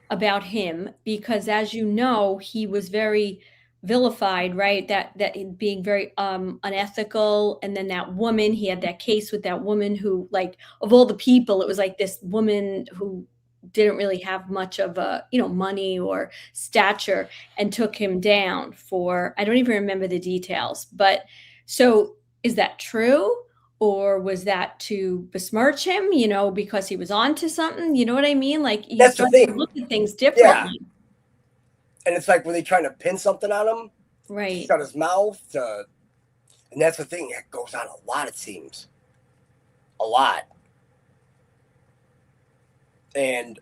about him because, as you know, he was very vilified, right? That being very unethical. And then that woman, he had that case with that woman who, like, of all the people, it was like this woman who didn't really have much of a, money or stature, and took him down for, I don't even remember the details. But so is that true? Or was that to besmirch him, because he was onto something? You know what I mean? Like, you That's the start thing. to look at things differently. Yeah. And it's like, were they trying to pin something on him? Right. Shut his mouth. And that's the thing. That goes on a lot, it seems. A lot. And,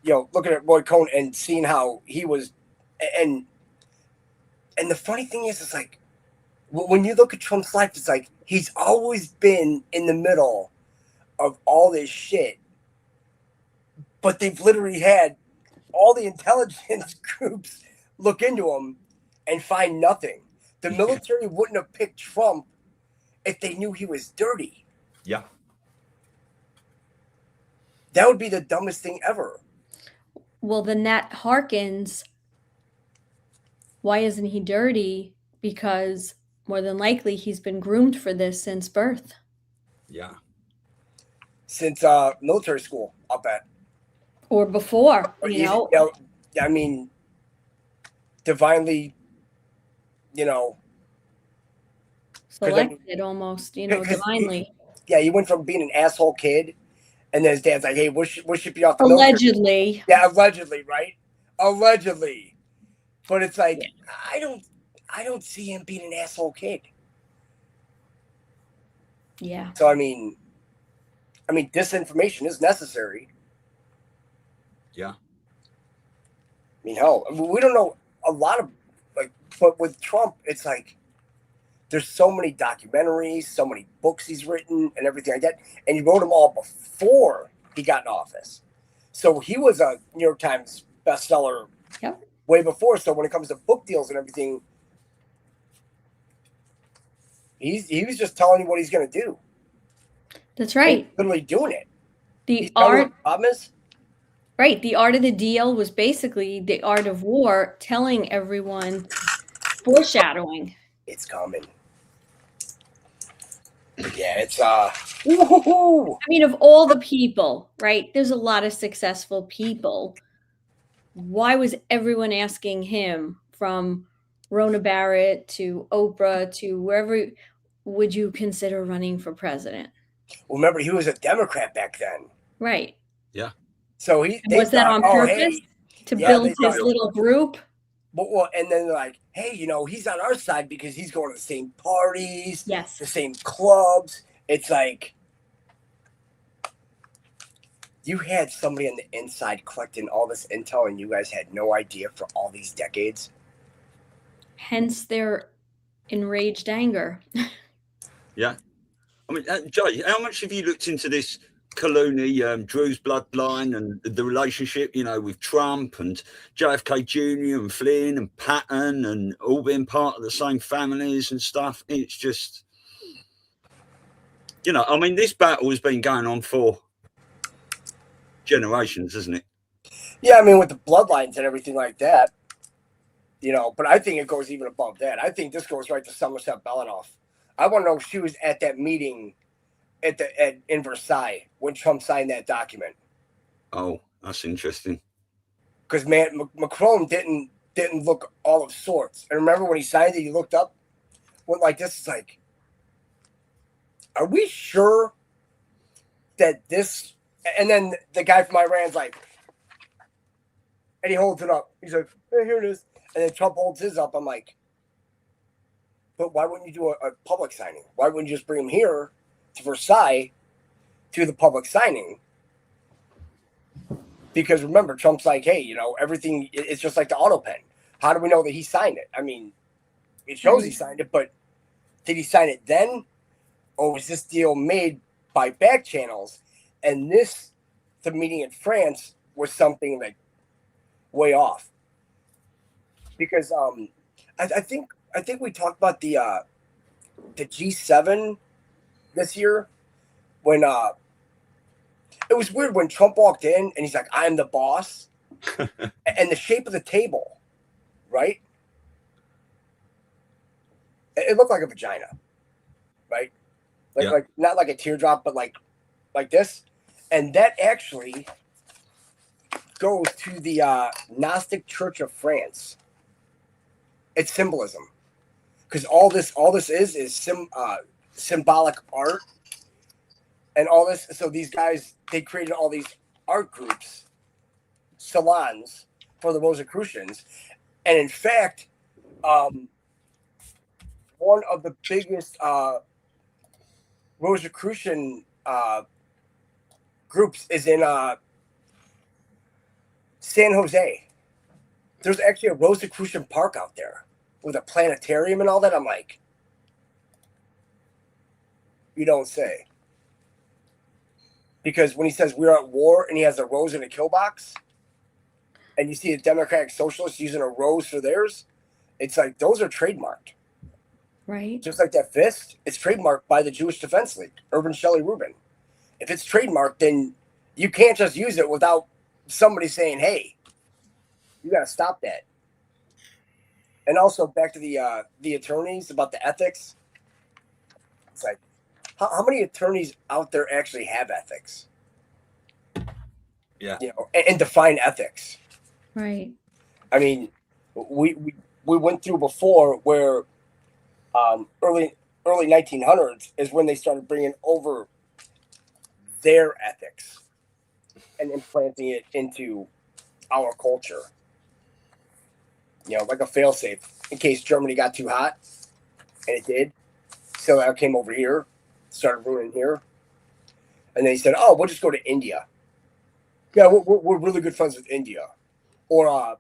looking at Roy Cohn and seeing how he was. And the funny thing is, it's like, when you look at Trump's life, it's like he's always been in the middle of all this shit. But they've literally had all the intelligence groups look into him and find nothing. The military wouldn't have picked Trump if they knew he was dirty. Yeah. That would be the dumbest thing ever. Well, then that harkens. Why isn't he dirty? Because more than likely he's been groomed for this since birth. Yeah. Since military school, I'll bet. Or before, I mean, divinely, selected almost, divinely. Yeah, he went from being an asshole kid, and then his dad's like, "Hey, we'll ship you off." The Allegedly. Military. Yeah, allegedly, right? Allegedly, but it's like I don't see him being an asshole kid. Yeah. So I mean, disinformation is necessary. Yeah. I mean, hell, we don't know a lot of but with Trump, it's like there's so many documentaries, so many books he's written, and everything like that, and he wrote them all before he got in office. So he was a New York Times bestseller way before. So when it comes to book deals and everything, he was just telling you what he's going to do. That's right. He's literally doing it. The art of the deal was basically the art of war, telling everyone, foreshadowing. It's coming. Yeah, it's woo-hoo-hoo. I mean, of all the people, right? There's a lot of successful people. Why was everyone asking him, from Rona Barrett to Oprah to wherever, would you consider running for president? Well, remember, he was a Democrat back then. Right. Yeah. So was that on purpose to build his little group? Well, and then they're like, hey, he's on our side because he's going to the same parties, the same clubs. It's like you had somebody on the inside collecting all this intel, and you guys had no idea for all these decades. Hence their enraged anger. Yeah. I mean, Jay, how much have you looked into this Clooney, Drew's bloodline and the relationship, with Trump and JFK Jr. and Flynn and Patton and all being part of the same families and stuff? It's just, this battle has been going on for generations, hasn't it? Yeah, with the bloodlines and everything like that, but I think it goes even above that. I think this goes right to Somerset Belanoff. I want to know if she was at that meeting in Versailles when Trump signed that document. Oh, that's interesting. Because Macron didn't look all of sorts. And remember when he signed it, he looked up, went like this. It's like, are we sure that this? And then the guy from Iran's like, and he holds it up. He's like, hey, here it is. And then Trump holds his up. I'm like, but why wouldn't you do a public signing? Why wouldn't you just bring him here to Versailles to the public signing. Because remember, Trump's like, hey, everything, it's just like the auto pen. How do we know that he signed it? I mean, it shows he signed it, but did he sign it then? Or was this deal made by back channels? And the meeting in France was something like way off. Because I think we talked about the G7 this year when it was weird when Trump walked in and he's like, I'm the boss. And the shape of the table, right? It looked like a vagina, right? Like not like a teardrop, but like this. And that actually goes to the Gnostic Church of France. It's symbolism. Because all this is symbolic art. And all this, so these guys, they created all these art groups, salons for the Rosicrucians. And in fact, one of the biggest Rosicrucian groups is in San Jose. There's actually a Rosicrucian park out there with a planetarium and all that. I'm like, you don't say. Because when he says we're at war and he has a rose in a kill box, and you see the Democratic Socialists using a rose for theirs, it's like those are trademarked. Right. Just like that fist, it's trademarked by the Jewish Defense League, Urban Shelley Rubin. If it's trademarked, then you can't just use it without somebody saying, hey, you got to stop that. And also back to the attorneys about the ethics. It's like, how many attorneys out there actually have ethics? Yeah. And define ethics. Right. I mean, we went through before where early 1900s is when they started bringing over their ethics and implanting it into our culture. Like a failsafe in case Germany got too hot, and it did. So I came over here, started ruining here, and then he said, "Oh, we'll just go to India." Yeah, we're really good friends with India, or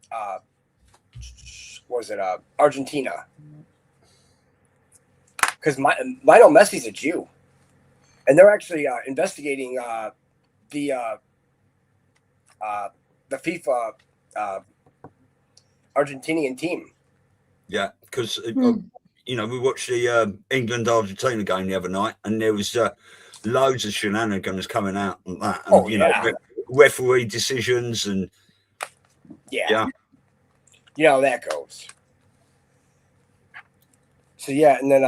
what was it, Argentina? Because Lionel Messi's a Jew, and they're actually investigating the FIFA Argentinian team. Yeah, because we watched the England-Argentina game the other night, and there was loads of shenanigans coming out and that. And, referee decisions and yeah. You know how that goes. So yeah, and then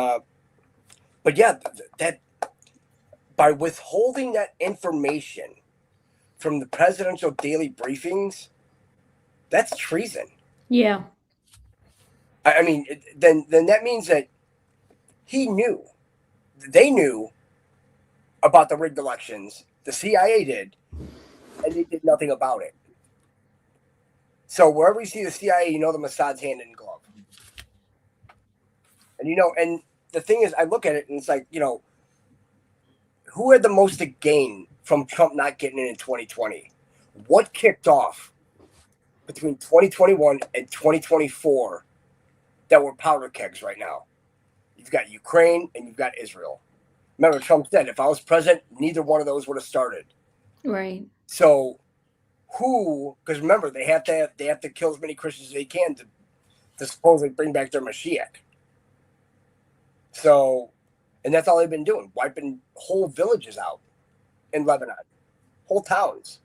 but yeah, that by withholding that information from the presidential daily briefings, that's treason. Yeah. I mean, then that means that they knew about the rigged elections. The CIA did, and they did nothing about it. So wherever you see the CIA, the Mossad's hand in glove. And and the thing is, I look at it and it's like, who had the most to gain from Trump not getting in 2020? What kicked off between 2021 and 2024 that were powder kegs right now? You've got Ukraine and you've got Israel. Remember, Trump said, if I was president, neither one of those would have started. Right. So because remember, they have to kill as many Christians as they can to supposedly bring back their Mashiach. So, and that's all they've been doing, wiping whole villages out in Lebanon, whole towns.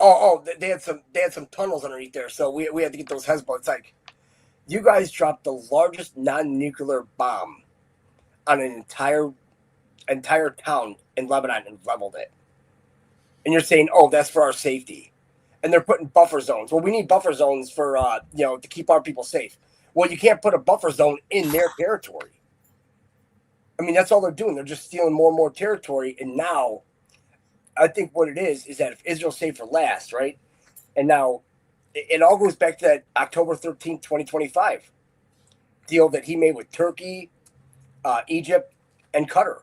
They had some tunnels underneath there, so we had to get those Hezbollah. It's like, you guys dropped the largest non-nuclear bomb on an entire town in Lebanon and leveled it. And you're saying, that's for our safety. And they're putting buffer zones. Well, we need buffer zones for, to keep our people safe. Well, you can't put a buffer zone in their territory. I mean, that's all they're doing. They're just stealing more and more territory. And now, I think what it is that if Israel's safe for last, right? And now, it all goes back to that October 13th, 2025 deal that he made with Turkey, Egypt, and Qatar.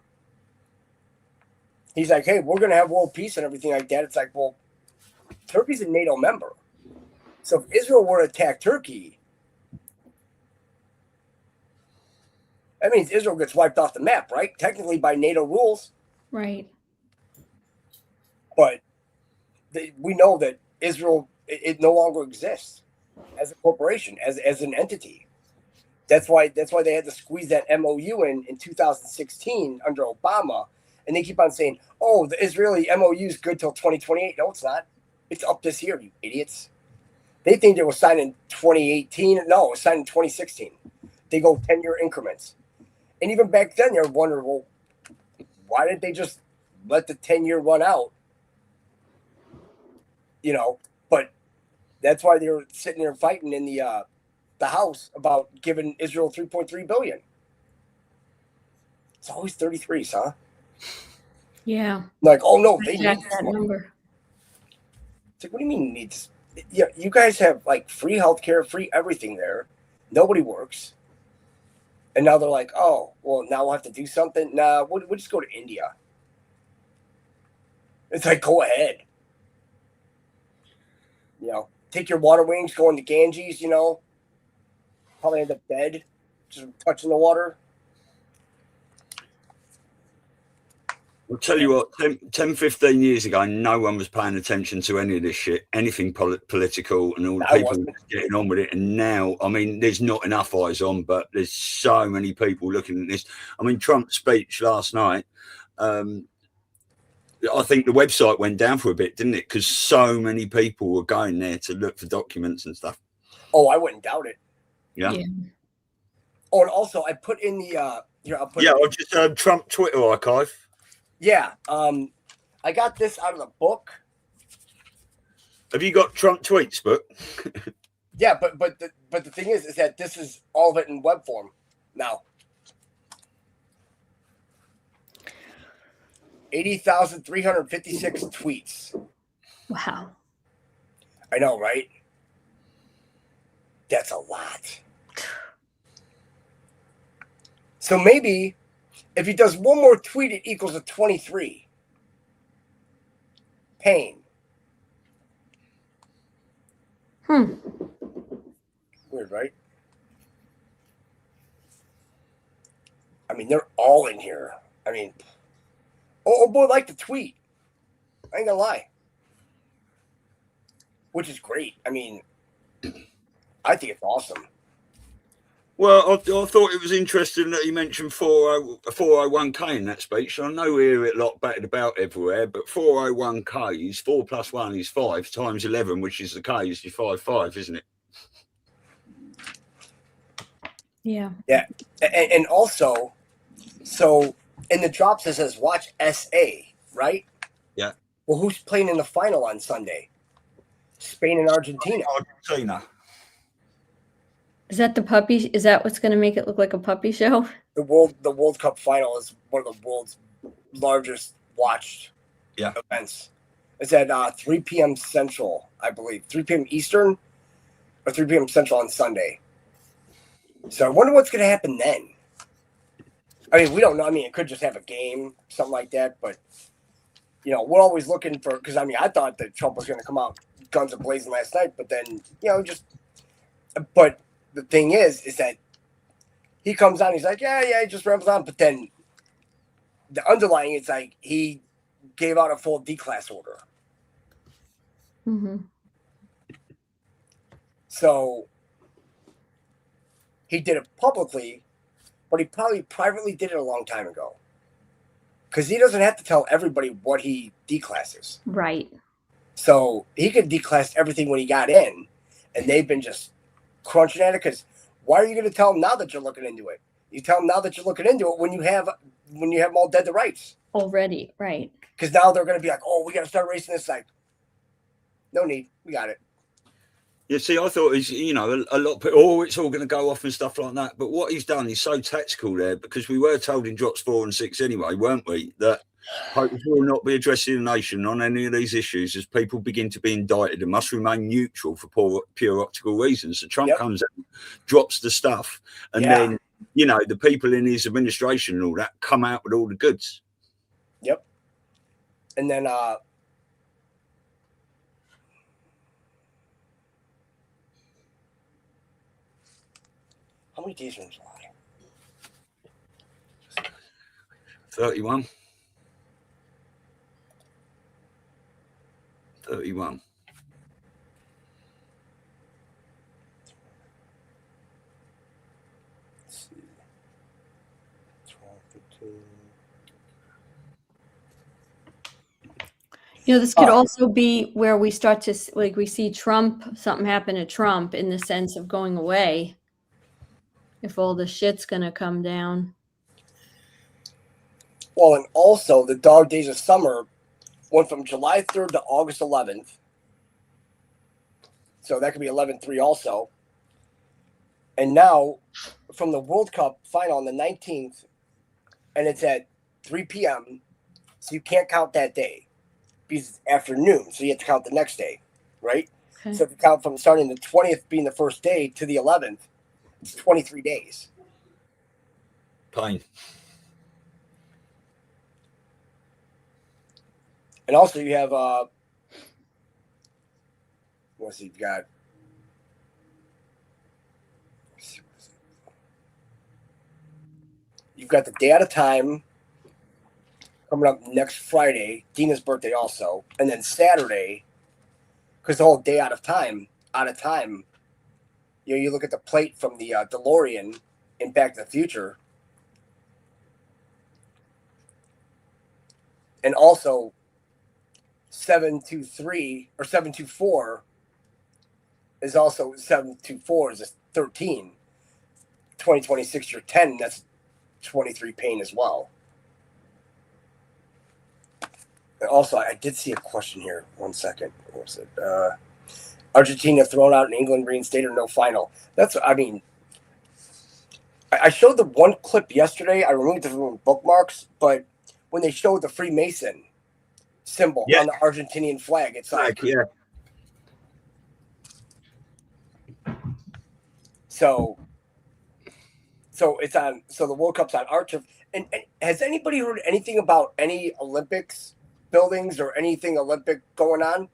He's like, hey, we're going to have world peace and everything like that. It's like, well, Turkey's a NATO member. So if Israel were to attack Turkey, that means Israel gets wiped off the map, right? Technically by NATO rules. Right. But we know that Israel, it no longer exists as a corporation, as an entity. That's why they had to squeeze that MOU in 2016 under Obama. And they keep on saying, oh, the Israeli MOU is good till 2028. No, it's not. It's up this year, you idiots. They think it was signed in 2018. No, it was signed in 2016. They go 10-year increments. And even back then, they're wondering, well, why did they just let the 10-year run out? You know, but that's why they were sitting there fighting in the House about giving Israel $3.3 billion. It's always 33, huh? Yeah. Like, oh no, they need that number. It's like, what do you mean needs? Yeah, you guys have like free healthcare, free everything there. Nobody works. And now they're like, oh, well, now we'll have to do something. Nah, we'll just go to India. It's like, go ahead. You know, take your water wings, go into Ganges, you know. Probably end up dead, just touching the water. I'll tell you what, 10, 15 years ago, no one was paying attention to any of this shit, anything political, and all the people getting on with it. And now, I mean, there's not enough eyes on, but there's so many people looking at this. I mean, Trump's speech last night, I think the website went down for a bit, didn't it? Because so many people were going there to look for documents and stuff. Oh, I wouldn't doubt it. Yeah. Oh, and also, I put in the here. I'll put. Yeah, I just Trump Twitter archive. Yeah, I got this out of the book. Have you got Trump tweets book? Yeah, but the thing is that this is all of it in web form now. 80,356 tweets. Wow. I know, right? That's a lot. So maybe if he does one more tweet, it equals a 23. Pain. Weird, right? I mean, they're all in here. I mean, oh boy, like the tweet. I ain't gonna lie. Which is great. I mean, I think it's awesome. Well, I thought it was interesting that he mentioned 401k in that speech. I know we hear it a lot batted about everywhere, but 401k is 4 + 1 is 5 times 11, which is the K is 5, isn't it? Yeah. Yeah. And also, so in the drops it says watch SA, right? Yeah. Well, who's playing in the final on Sunday? Spain and Argentina. Argentina. Is that the puppy? Is that what's going to make it look like a puppy show? The World Cup final is one of the world's largest watched events. It's at 3 p.m. Central, I believe. 3 p.m. Eastern or 3 p.m. Central on Sunday. So I wonder what's going to happen then. I mean, we don't know. I mean, it could just have a game, something like that. But, you know, we're always looking for, because, I mean, I thought that Trump was going to come out guns a-blazing last night. But then, you know, but the thing is that he comes on, he's like, yeah, he just rambles on. But then the underlying, it's like he gave out a full D-class order. Mm-hmm. So he did it publicly, but he probably privately did it a long time ago. Because he doesn't have to tell everybody what he declasses. Right. So he could declass everything when he got in, and they've been just crunching at it. Because why are you going to tell them now that you're looking into it? You tell them now that you're looking into it when you have them all dead to rights. Already, right. Because now they're going to be like, oh, we got to start racing this. Like, no need. We got it. Yeah, see, I thought he's, you know, a lot of people, it's all going to go off and stuff like that. But what he's done is so tactical there, because we were told in drops 4 and 6 anyway, weren't we, that Pope will not be addressing the nation on any of these issues as people begin to be indicted and must remain neutral for pure optical reasons. So Trump comes out, drops the stuff, and then, you know, the people in his administration and all that come out with all the goods. Yep. And then how many days are in July? 31. 31. Let's see. 12, 15. You know, this could also be where we start to, like, we see Trump, something happen to Trump in the sense of going away. If all the shit's going to come down. Well, and also the dog days of summer went from July 3rd to August 11th. So that could be 11/3 also. And now from the World Cup final on the 19th, and it's at 3 p.m., so you can't count that day because it's afternoon, so you have to count the next day, right? Okay. So if you count from starting the 20th being the first day to the 11th, it's 23 days. Pain. And also you have, let's see, you've got the day out of time coming up next Friday, Dina's birthday also, and then Saturday, because the whole day out of time, you know, you look at the plate from the DeLorean in Back to the Future, and also 723 or 724 is also 724 is a 13. 2026 you're 10, that's 23 pain as well. And also, I did see a question here. 1 second. What was it? Argentina thrown out and England reinstated, no final. That's, I mean, I showed the one clip yesterday. I removed it from bookmarks, but when they showed the Freemason symbol on the Argentinian flag, it's like, so it's on. So the World Cup's on Archer. And has anybody heard anything about any Olympics buildings or anything Olympic going on?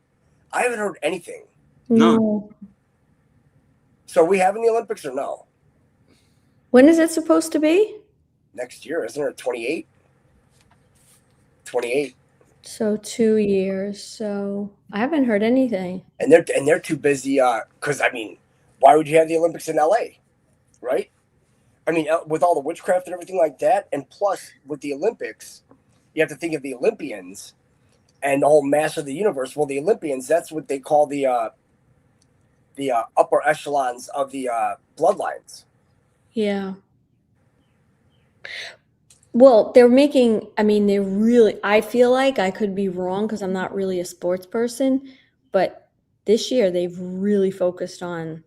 I haven't heard anything. No. So are we having the Olympics or no? When is it supposed to be? Next year, isn't it? 28. 28. So 2 years. So I haven't heard anything. And they're too busy. Because I mean, why would you have the Olympics in LA, right? I mean, with all the witchcraft and everything like that, and plus with the Olympics, you have to think of the Olympians and the whole mass of the universe. Well, the Olympians, that's what they call the upper echelons of the bloodlines. Yeah. Well, they're making, I mean, they're really, I feel like I could be wrong because I'm not really a sports person, but this year they've really focused on,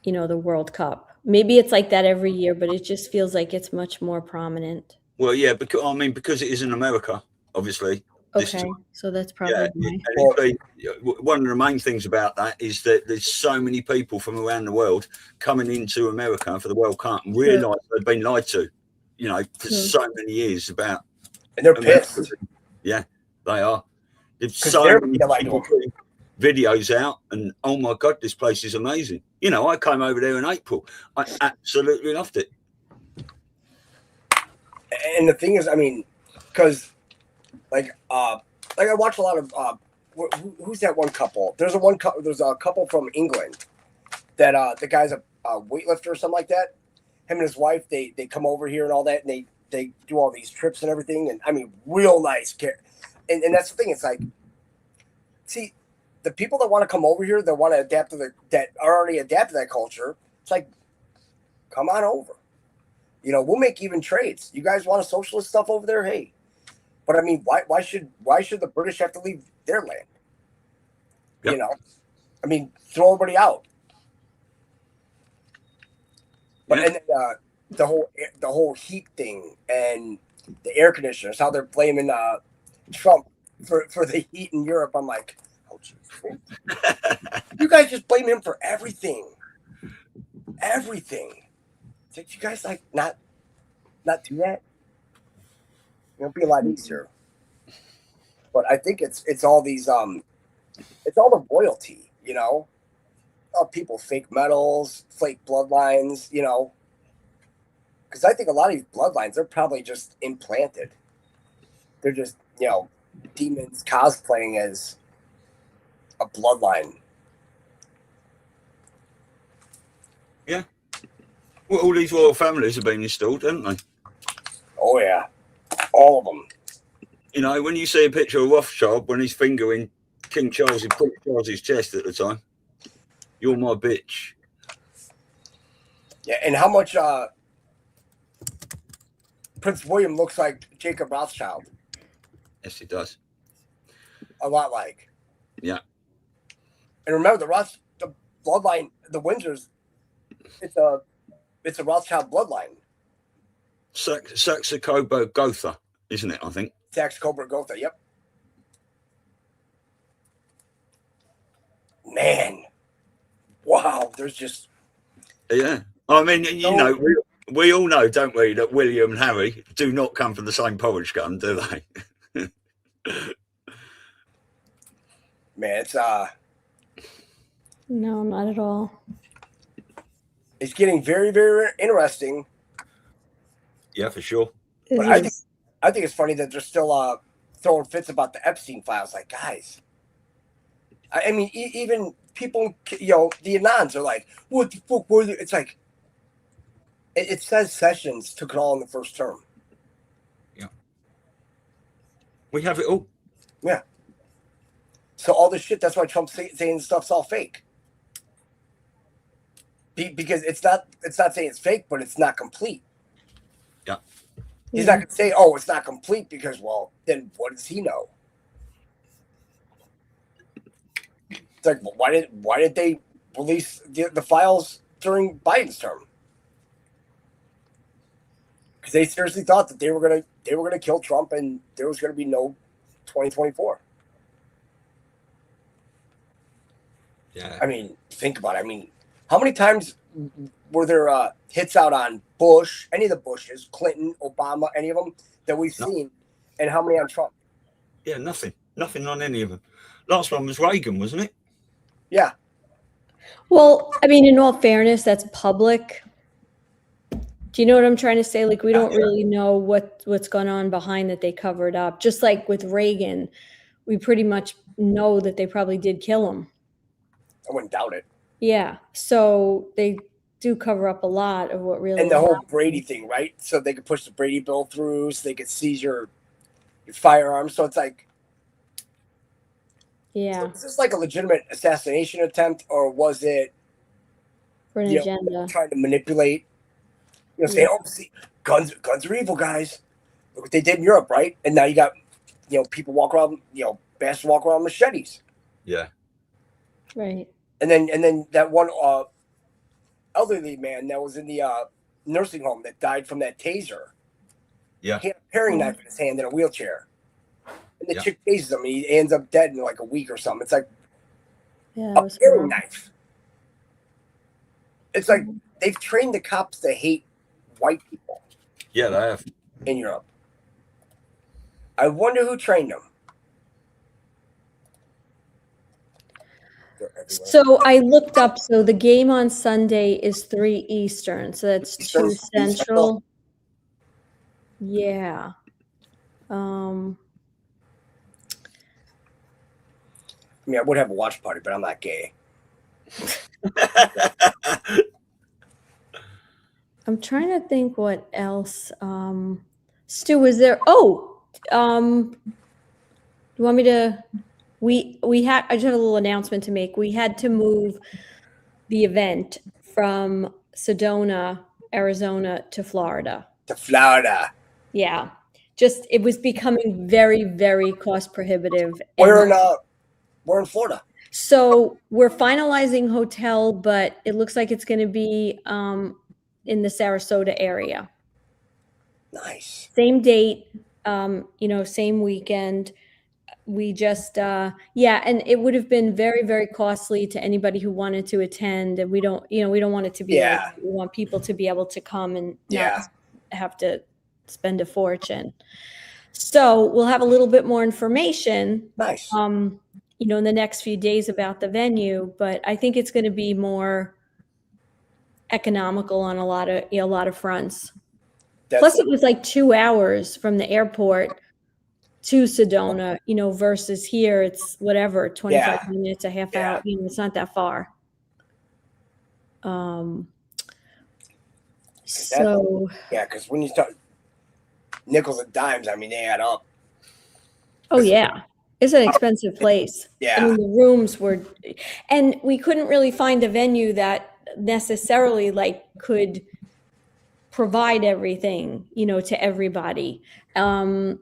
you know, the World Cup. Maybe it's like that every year, but it just feels like it's much more prominent. Well, yeah, because it is in America, obviously. Okay, so that's probably one of the main things about that is that there's so many people from around the world coming into America for the World Cup and realise they've been lied to, you know, for so many years about. And they're pissed. Yeah, they are. There's so many people putting videos out, and oh my God, this place is amazing. You know, I came over there in April. I absolutely loved it. And the thing is, I mean, because like I watch a lot of who's that one couple? There's a couple from England that the guy's a weightlifter or something like that. Him and his wife, they come over here and all that, and they do all these trips and everything. And I mean, real nice care. And that's the thing. It's like, see, the people that want to come over here, that want to adapt to that are already adapted to that culture. It's like, come on over. You know, we'll make even trades. You guys want a socialist stuff over there? Hey. But I mean, why should the British have to leave their land? Yep. You know, I mean, throw everybody out. But and then, the whole heat thing and the air conditioners, how they're blaming Trump for the heat in Europe. I'm like, oh jeez, you guys just blame him for everything. Everything. It's like, you guys like not do that. It'll be a lot easier. But I think it's all these it's all the royalty, you know. People fake medals, fake bloodlines, you know. Because I think a lot of these bloodlines, they're probably just implanted. They're just, you know, demons cosplaying as a bloodline. Yeah. Well, all these royal families have been installed, haven't they? Oh, yeah. All of them. You know, when you see a picture of Rothschild when he's fingering King Charles, Prince Charles's chest at the time, you're my bitch. Yeah, and how much Prince William looks like Jacob Rothschild. Yes, he does. A lot like. Yeah. And remember, the bloodline, the Windsors, it's a Rothschild bloodline. Saxe-Coburg-Gotha, isn't it, I think? Saxe-Coburg-Gotha, yep. Man. Wow, there's just... Yeah. I mean, you know, we all know, don't we, that William and Harry do not come from the same porridge gun, do they? Man, it's No, not at all. It's getting very, very interesting. Yeah, for sure. But I think it's funny that they're still throwing fits about the Epstein files. Like, guys, I mean, even people, you know, the Anons are like, what the fuck were they? It's like, it says Sessions took it all in the first term. Yeah. We have it all. Yeah. So all this shit, that's why Trump's saying stuff's all fake. Because it's not saying it's fake, but it's not complete. Yeah. He's not going to say, oh, it's not complete because, well, then what does he know? It's like, well, why did they release the files during Biden's term? Because they seriously thought that they were gonna kill Trump and there was going to be no 2024. Yeah. I mean, think about it. I mean, how many times were there hits out on Bush, any of the Bushes, Clinton, Obama, any of them that we've seen, and how many on Trump? Yeah, nothing on any of them. Last one was Reagan, wasn't it? Yeah. Well, I mean, in all fairness, that's public. Do you know what I'm trying to say? Like, we don't really know what's going on behind that they covered up. Just like with Reagan, we pretty much know that they probably did kill him. I wouldn't doubt it. Yeah. So they do cover up a lot of what really and the whole happened. Brady thing, right? So they could push the Brady bill through, so they could seize your firearms. So it's like, yeah, so is this like a legitimate assassination attempt, or was it for an agenda? Trying to manipulate? You know, saying, "Oh, see, guns are evil, guys." Look what they did in Europe, right? And now you got, you know, people walk around, you know, bastards walk around with machetes. Yeah. Right. And then that one elderly man that was in the nursing home that died from that taser. Yeah. He had a paring knife in his hand in a wheelchair. And the chick tases him and he ends up dead in like a week or something. It's like a paring knife. It's like they've trained the cops to hate white people. Yeah, they have. In Europe. I wonder who trained them. So I looked up. So the game on Sunday is 3 Eastern. So that's 2 Central. Yeah. I mean, I would have a watch party, but I'm not gay. I'm trying to think what else. Stu, was there? Oh, you want me to? I just have a little announcement to make. We had to move the event from Sedona, Arizona to Florida. To Florida. Yeah. Just, it was becoming very, very cost prohibitive. We're in Florida. So we're finalizing hotel, but it looks like it's going to be in the Sarasota area. Nice. Same date, same weekend. We just, and it would have been very, very costly to anybody who wanted to attend. And we don't want it to be, like, we want people to be able to come and not have to spend a fortune. So we'll have a little bit more information. Nice. You know, in the next few days about the venue, but I think it's going to be more economical on a lot of fronts. Plus, it was like 2 hours from the airport to Sedona, you know, versus here it's whatever, 25 minutes, a half hour. You know, it's not that far. So yeah, because when you start nickels and dimes, I mean, they add up. Oh yeah, it's an expensive place. Yeah, I mean the rooms were, and we couldn't really find a venue that necessarily like could provide everything, you know, to everybody. And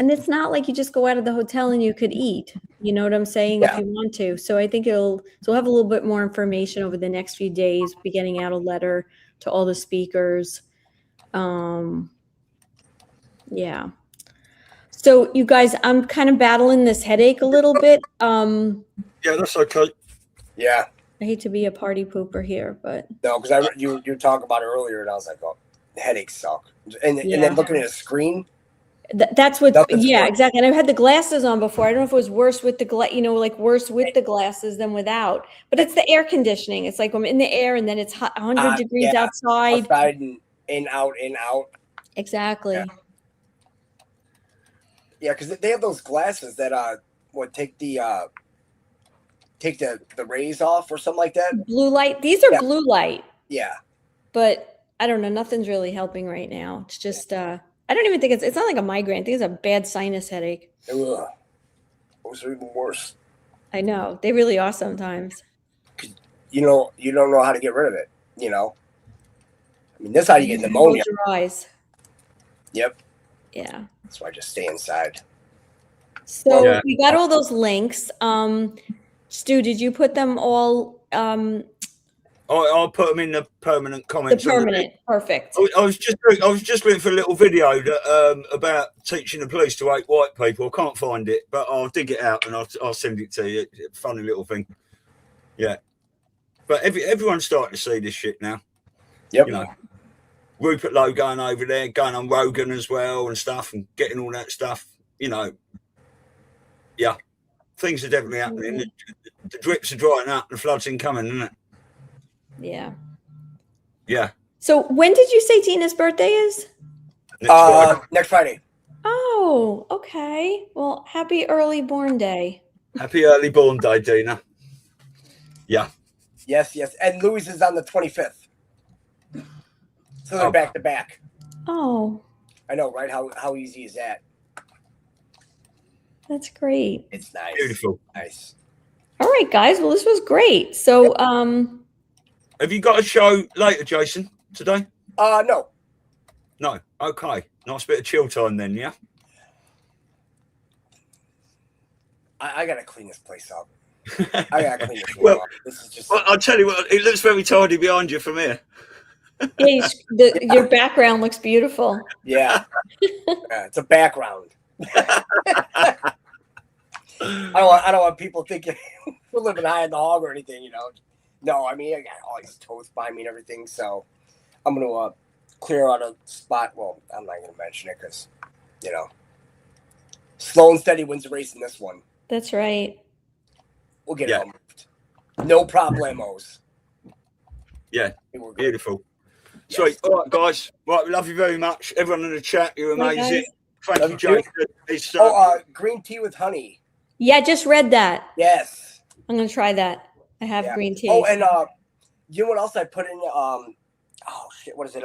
it's not like you just go out of the hotel and you could eat, you know what I'm saying, if you want to. So I think so we'll have a little bit more information over the next few days, be getting out a letter to all the speakers. Yeah. So you guys, I'm kind of battling this headache a little bit. Yeah, that's okay. Yeah. I hate to be a party pooper here, but no, because you were talking about it earlier, and I was like, oh, the headaches suck. And then looking at a screen. That's what, yeah, exactly. And I've had the glasses on before. I don't know if it was worse with the worse with the glasses than without. But it's the air conditioning. It's like I'm in the air, and then it's 100 degrees outside. Outside and in, out, in, out. Exactly. Yeah, because they have those glasses that would take the rays off or something like that. Blue light. These are blue light. Yeah. But I don't know. Nothing's really helping right now. It's just I don't even think it's not like a migraine. I think it's a bad sinus headache. Ugh. Those are even worse. I know. They really are sometimes. You know, you don't know how to get rid of it, you know. I mean, this is how you get pneumonia. Close your eyes. Yep. Yeah. That's why I just stay inside. So we got all those links. Stu, did you put them all? I'll put them in the permanent comments. The permanent, perfect. I was just looking for a little video that about teaching the police to hate white people. I can't find it, but I'll dig it out and I'll send it to you. It's a funny little thing. Yeah, but everyone's starting to see this shit now. Yep. You know, Rupert Lowe going over there, going on Rogan as well and stuff, and getting all that stuff. You know, yeah, things are definitely happening. The drips are drying up, the flood's incoming, isn't it? Yeah. Yeah. So when did you say Tina's birthday is? Next Friday. Oh, okay. Well, happy early born day. Happy early born day, Dina. Yeah. Yes. And Louis is on the 25th. So they're back to back. Oh. I know, right? How easy is that? That's great. It's nice. Beautiful. Nice. All right, guys. Well, this was great. So, have you got a show later, Jason, today? No. No. Okay. Nice bit of chill time then, yeah? I gotta clean this place up. I gotta clean this well, up. This is just. Well, I'll tell you what, it looks very tidy behind you from here. yeah, your background looks beautiful. Yeah. It's a background. I don't want people thinking we're living high in the hog or anything, you know. No, I mean, I got all these toast by me and everything, so I'm going to clear out a spot. Well, I'm not going to mention it because, you know, slow and steady wins the race in this one. That's right. We'll get it all moved. No problemos. Yeah, beautiful. Yes. Sweet. All right, guys. Right, we love you very much. Everyone in the chat, you're amazing. Thank you, Jason. Green tea with honey. Yeah, I just read that. Yes. I'm going to try that. I have green tea. Oh, and you know what else I put in? Oh shit, what is it?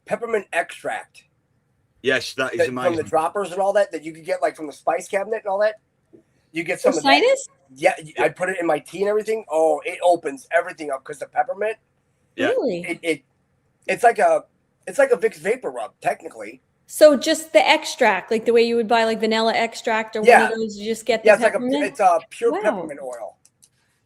Peppermint extract. Yes, that is amazing. From the droppers and all that you could get like from the spice cabinet and all that. You get some for of sinus? That. Yeah, I put it in my tea and everything. Oh, it opens everything up because the peppermint. Yeah. Really? It's like a Vicks vapor rub technically. So just the extract, like the way you would buy like vanilla extract or one of those, you just get the peppermint? It's a pure peppermint oil.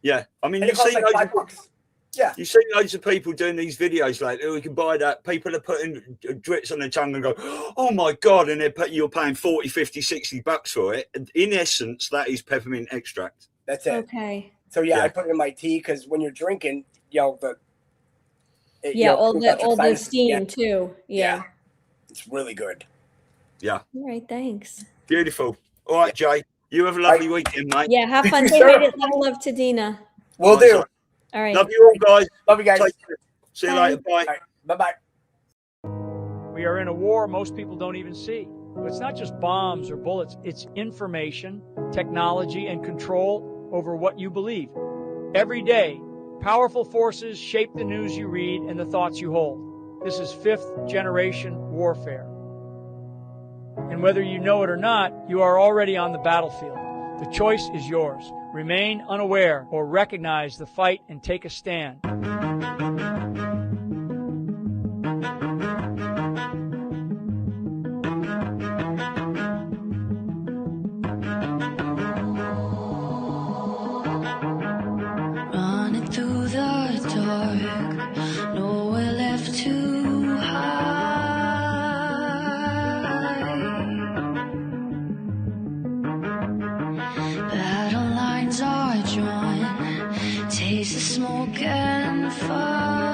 Yeah, I mean, you've seen like $5. Yeah, you see loads of people doing these videos like, oh, we can buy that. People are putting drits on their tongue and go, oh my God, and you're paying 40, 50, 60 bucks for it. And in essence, that is peppermint extract. That's it. Okay. So I put it in my tea because when you're drinking, all the steam too. Yeah. It's really good. Yeah. All right, thanks. Beautiful. All right, Jay. You have a lovely weekend, mate. Yeah, have fun. Say hi to love to Dina. Will do. All right. Love you all, guys. Love you guys. See you later. Bye. Bye-bye. We are in a war most people don't even see. It's not just bombs or bullets. It's information, technology, and control over what you believe. Every day, powerful forces shape the news you read and the thoughts you hold. This is fifth-generation warfare. And whether you know it or not, you are already on the battlefield. The choice is yours. Remain unaware or recognize the fight and take a stand. Running through the dark, nowhere left to hide. Battle lines are drawn, taste the smoke and fire.